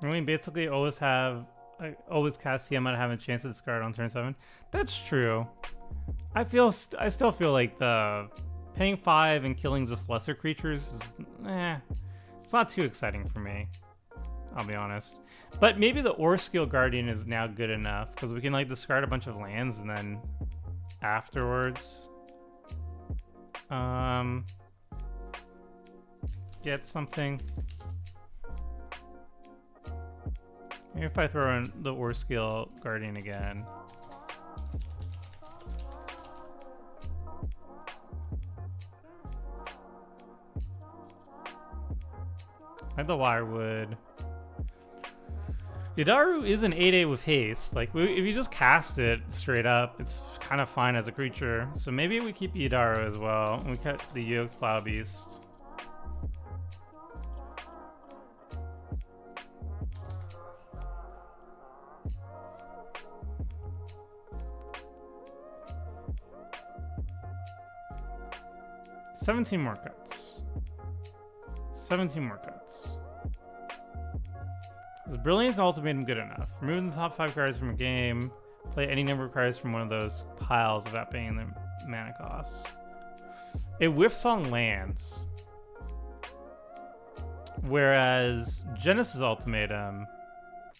I mean, basically always have, always cast Tiamat, having a chance to discard on turn 7. That's true. I still feel like the paying 5 and killing just lesser creatures is, it's not too exciting for me. I'll be honest. But maybe the Orskill Guardian is now good enough, because we can like discard a bunch of lands and then afterwards get something. Maybe if I throw in the Orskill Guardian again. I like the Wirewood. Yadaru is an 8/8 with haste. Like, if you just cast it straight up, it's kind of fine as a creature. So maybe we keep Yadaru as well. And we cut the Yoked Plow Beast. $17 more cuts. 17 more cuts. Is Brilliant's Ultimatum good enough? Remove the top 5 cards from a game. Play any number of cards from one of those piles without paying the mana costs. It whiffs on lands. Whereas Genesis Ultimatum,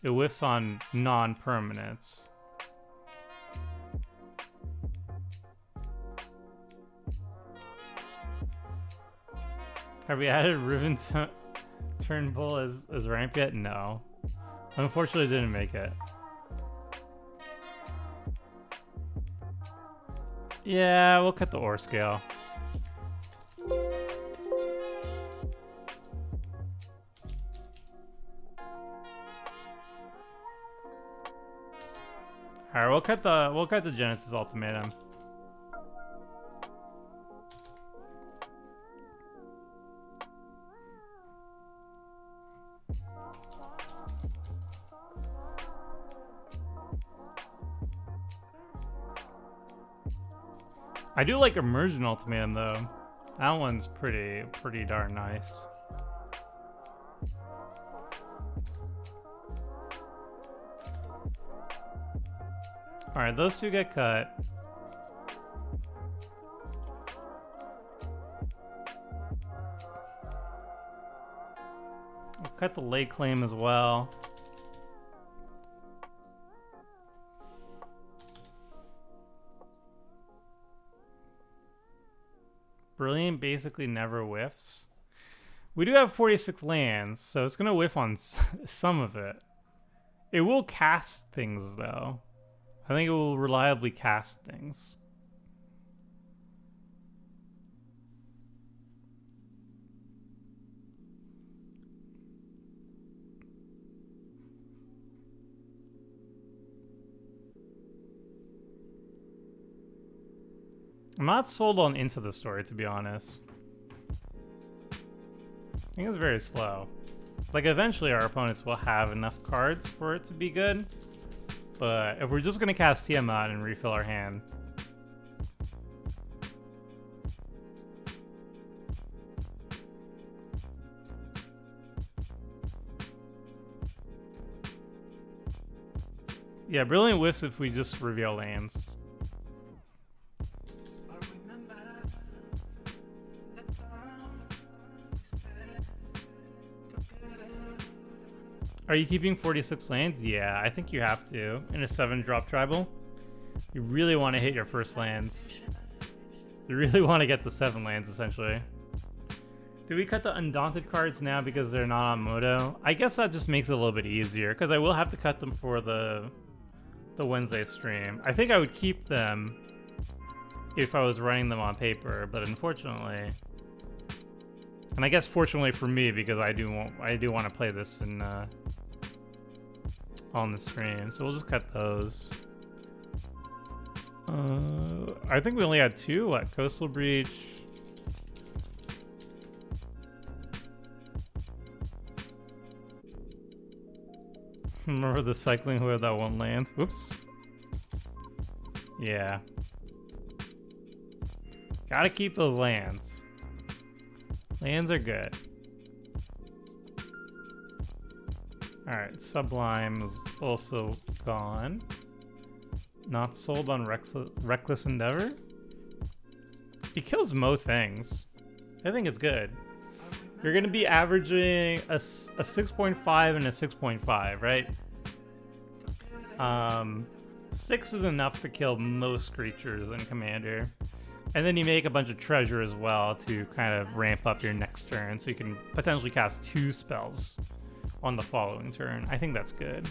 it whiffs on non-permanents. Have we added Riven Turnbull as ramp yet? No. Unfortunately, didn't make it. Yeah, we'll cut the ore scale. Alright, we'll cut the Genesis Ultimatum. I do like Immersion Ultimatum though. That one's pretty darn nice. Alright, those two get cut. We'll cut the late claim as well. Brilliant basically never whiffs. We do have 46 lands, so it's going to whiff on some of it. It will cast things, though. I think it will reliably cast things. I'm not sold on Into the Story, to be honest. I think it's very slow. Like, eventually our opponents will have enough cards for it to be good. But if we're just going to cast Tiamat and refill our hand... Yeah, Brilliant whiffs if we just reveal lands. Are you keeping 46 lands? Yeah, I think you have to. In a 7-drop tribal. You really want to hit your first lands. You really want to get the 7 lands, essentially. Do we cut the Undaunted cards now because they're not on Moto? I guess that just makes it a little bit easier, because I will have to cut them for the Wednesday stream. I think I would keep them if I was running them on paper, but unfortunately... And I guess fortunately for me, because I do want to play this in on the stream, so we'll just cut those. I think we only had 2. What? Coastal Breach. Remember the cycling who had that 1 land? Whoops. Yeah. Gotta keep those lands. Lands are good. Alright, Sublime is also gone. Not sold on Reckless Endeavor? He kills Mo things. I think it's good. You're going to be averaging a 6.5 and a 6.5, right? 6 is enough to kill most creatures in Commander. And then you make a bunch of treasure as well to kind of ramp up your next turn, so you can potentially cast 2 spells on the following turn. I think that's good.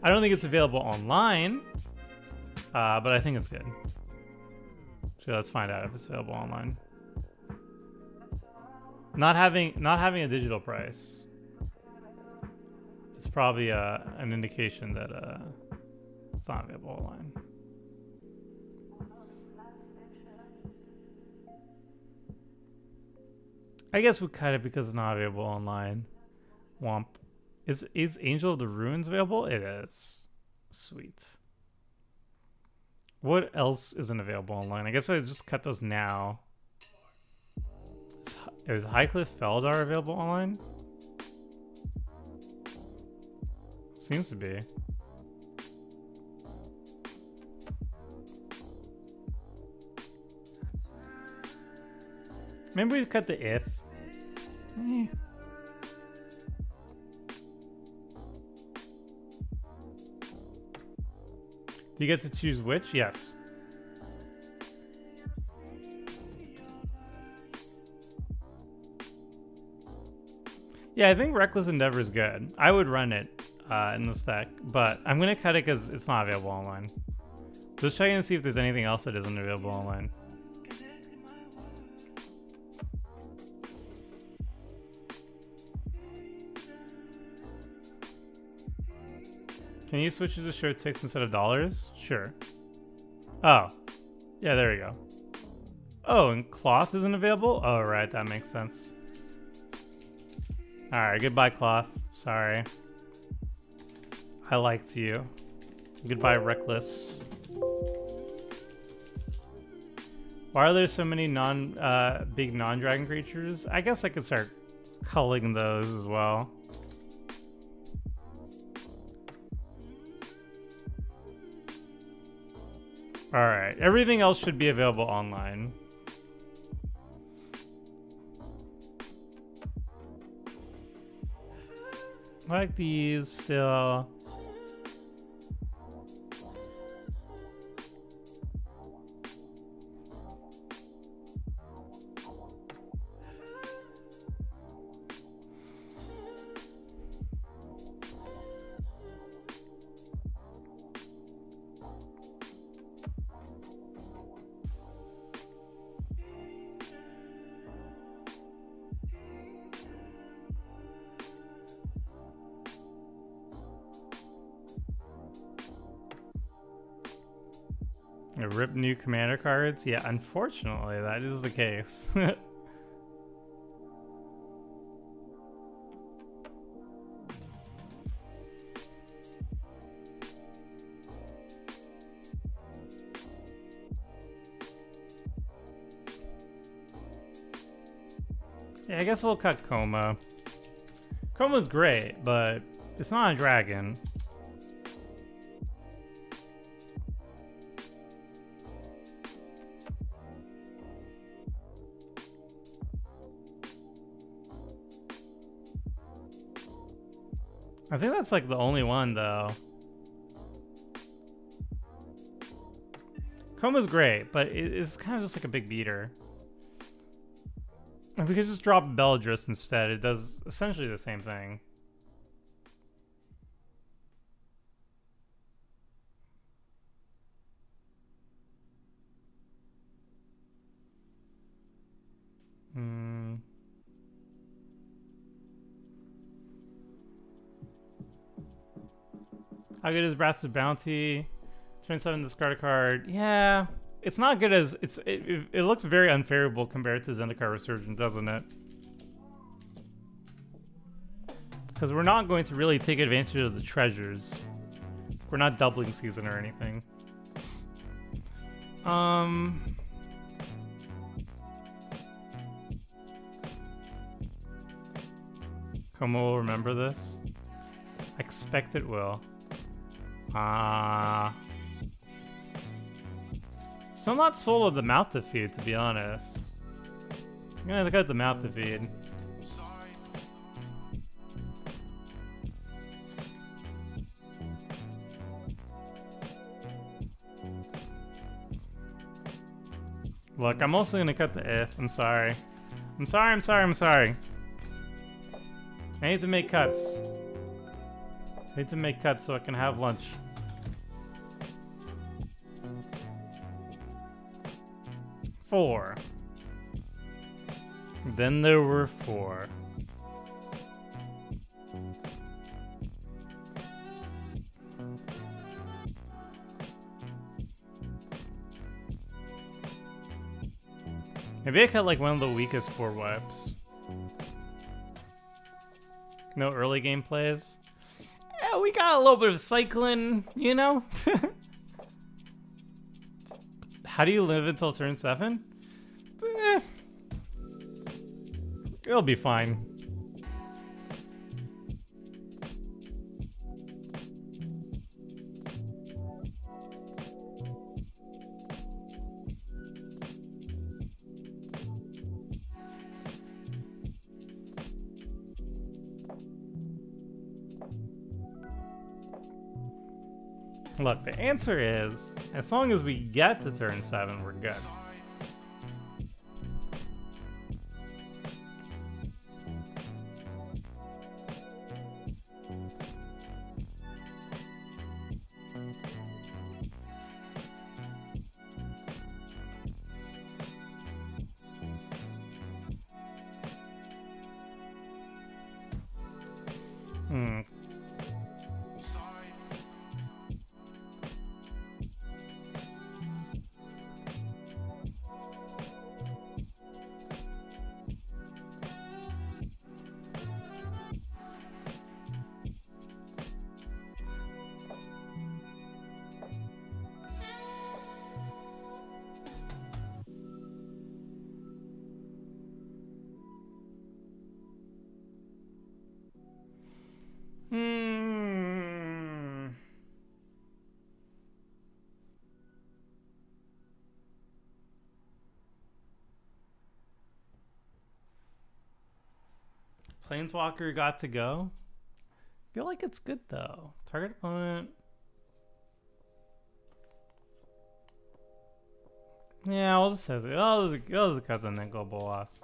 I don't think it's available online, but I think it's good. So let's find out if it's available online. Not having a digital price, it's probably an indication that it's not available online. I guess we cut it because it's not available online. Womp. Is Angel of the Ruins available? It is. Sweet. What else isn't available online? I guess I just cut those now. Is Highcliff Feldar available online? Seems to be. Maybe we cut the if. Do you get to choose which? Yes. Yeah, I think Reckless Endeavor is good. I would run it in this deck, but I'm going to cut it because it's not available online. Just checking to see if there's anything else that isn't available online. Can you switch it to shirt ticks instead of dollars? Sure. Oh. Yeah, there we go. Oh, and cloth isn't available? Oh, right, that makes sense. Alright, goodbye, cloth. Sorry. I liked you. Goodbye, Reckless. Why are there so many big non-dragon creatures? I guess I could start culling those as well. Alright, everything else should be available online. I like these still. Rip new commander cards? Yeah, unfortunately, that is the case. Yeah, I guess we'll cut Coma. Coma's great, but it's not a dragon. I think that's like the only one though. Coma's great, but it's kind of just like a big beater. If we could just drop Beldris instead, it does essentially the same thing. How good is Brass's Bounty? Turn 7, discard a card. Yeah, it's not good as it looks very unfavorable compared to Zendikar Resurgent, doesn't it? Because we're not going to really take advantage of the treasures. We're not doubling season or anything. Como will remember this. I expect it will. Still not sold of the mouth to feed, to be honest. I'm gonna look at the mouth to feed. Look, I'm also gonna cut the if. I'm sorry. I'm sorry. I need to make cuts. I need to make cuts so I can have lunch. Four. Then there were 4. Maybe I cut like one of the weakest 4 wipes. No early game plays. Yeah, we got a little bit of cycling, you know? How do you live until turn 7? It'll be fine. Look, the answer is, as long as we get to turn 7, we're good. Planeswalker got to go. I feel like it's good though. Target opponent. Yeah, I'll just have it. I'll just cut the Nicol Bolas.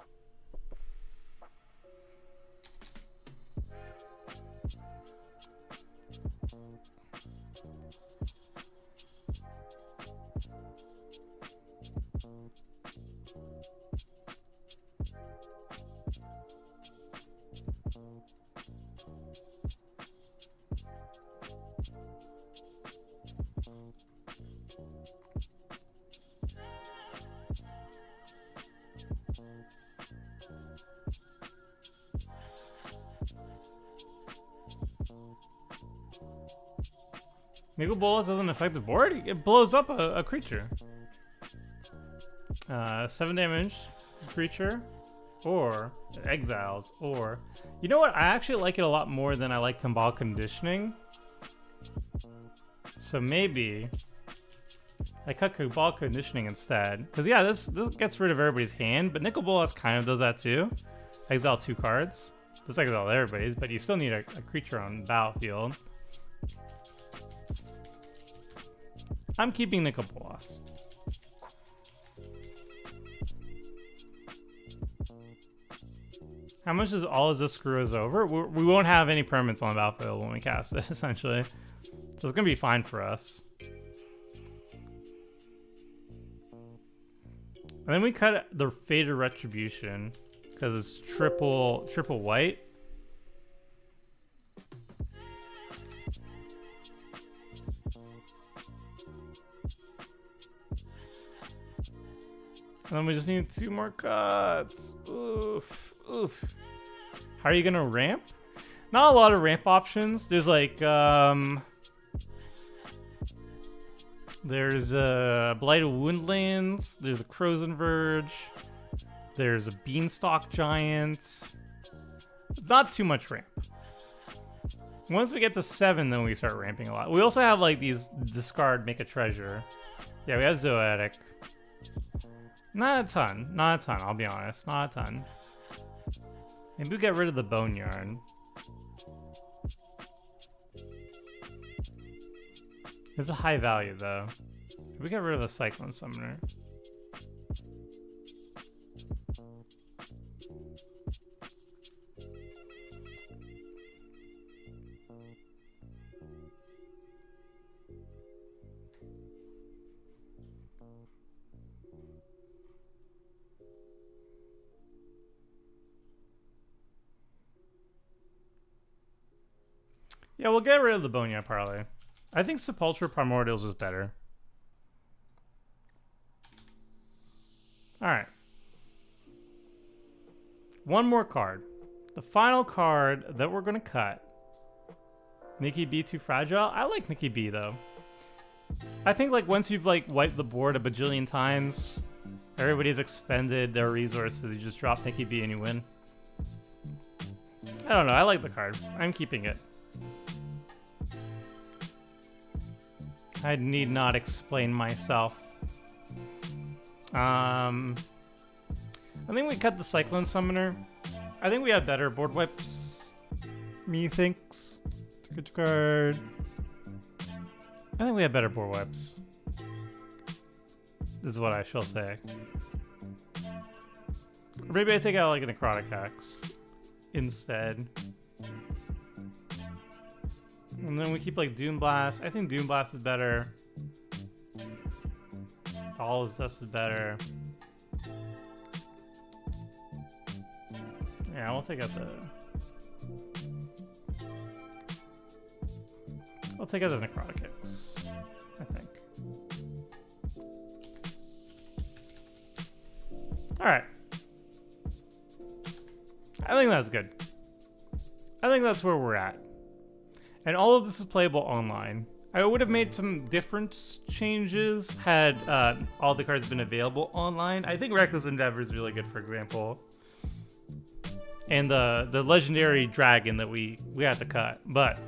Nicol Bolas doesn't affect the board? It blows up a creature. 7 damage to creature, or exiles, or... You know what? I actually like it a lot more than I like Cabal Conditioning. So maybe I cut Cabal Conditioning instead. Because yeah, this gets rid of everybody's hand, but Nicol Bolas kind of does that too. Exile 2 cards. just like with all everybody's, but you still need a creature on the battlefield. I'm keeping Nicol Bolas. How much does all of this screw us over? We won't have any permanents on the battlefield when we cast it, essentially. So it's going to be fine for us. And then we cut the Fated Retribution because it's triple white. And then we just need 2 more cuts. Oof. Oof. How are you gonna ramp? Not a lot of ramp options. There's like there's a Blighted Woodlands, there's a Crow's Verge, there's a Beanstalk Giant. It's not too much ramp. Once we get to 7, then we start ramping a lot. We also have like these discard, make a treasure. Yeah, we have Zoetic. Not a ton, I'll be honest, not a ton. Maybe we get rid of the Boneyard. It's a high value, though. We get rid of the Cyclone Summoner. Yeah, we'll get rid of the Boneyard Parlay. I think Sepulchre Primordials is better. Alright. One more card. The final card that we're going to cut. Nikki B too fragile? I like Nikki B though. I think like once you've like wiped the board a bajillion times, everybody's expended their resources, you just drop Nikki B and you win. I don't know, I like the card. I'm keeping it. I need not explain myself. I think we cut the Cyclone Summoner. I think we have better board wipes. Methinks. Good card. I think we have better board wipes. This is what I shall say. Or maybe I take out like a Necrotic Axe instead. And then we keep like Doom Blast. I think Doom Blast is better. All of this is better. Yeah, we'll take out the... I'll take out the Necrotic Axe, I think. Alright. I think that's good. I think that's where we're at. And all of this is playable online. I would have made some different changes had all the cards been available online. I think Reckless Endeavor is really good, for example. And the legendary dragon that we had to cut. But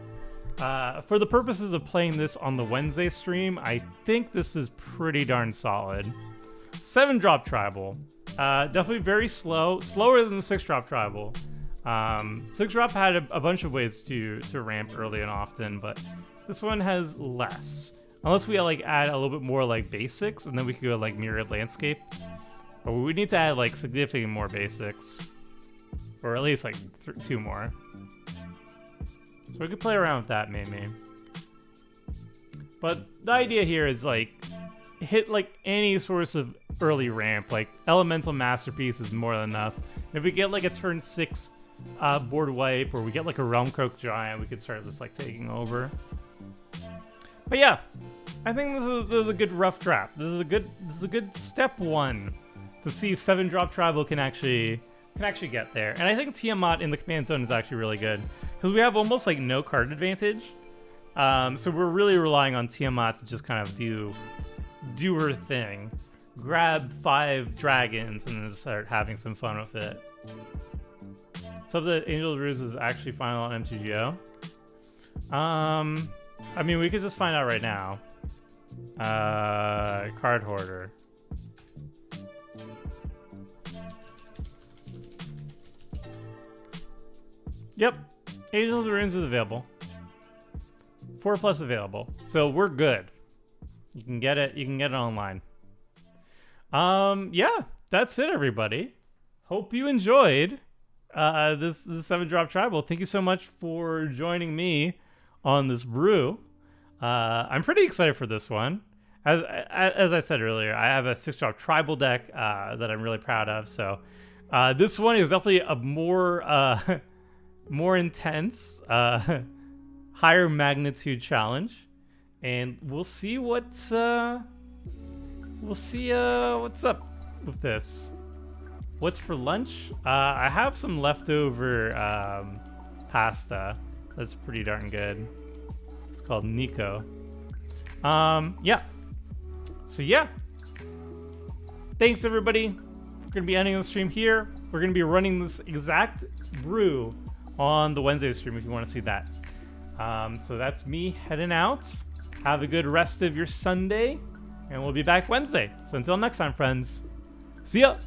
for the purposes of playing this on the Wednesday stream, I think this is pretty darn solid. 7-drop tribal. Definitely very slow. Slower than the 6-drop tribal. 6-drop had a bunch of ways to ramp early and often, but this one has less. Unless we like add a little bit more like basics, and then we could go like Mirrored Landscape. But we need to add like significant more basics. Or at least like 2 more. So we could play around with that maybe. But the idea here is like hit like any source of early ramp. Like Elemental Masterpiece is more than enough. If we get like a turn 6 board wipe, or we get like a Realm Croak Giant, we could start just like taking over. But yeah, I think this is a good rough draft. This is a good step 1 to see if 7-drop tribal can actually get there. And I think Tiamat in the command zone is actually really good because we have almost like no card advantage. So we're really relying on Tiamat to just kind of do her thing, grab 5 dragons, and then just start having some fun with it. So the Angel of Ruse is actually final on MTGO. I mean, we could just find out right now. Card Hoarder. Yep. Angels of Runes is available. 4+ available. So we're good. You can get it. You can get it online. Yeah, that's it, everybody. Hope you enjoyed this 7-drop tribal. Thank you so much for joining me on this brew. I'm pretty excited for this one. As I said earlier, I have a 6-drop tribal deck that I'm really proud of. So this one is definitely a more more intense, higher magnitude challenge, and we'll see what's up with this. What's for lunch? I have some leftover pasta that's pretty darn good. It's called Nico. Yeah. So yeah. Thanks everybody. We're gonna be ending the stream here. We're gonna be running this exact brew on the Wednesday stream if you want to see that. So that's me heading out. Have a good rest of your Sunday, and we'll be back Wednesday. So until next time, friends. See ya.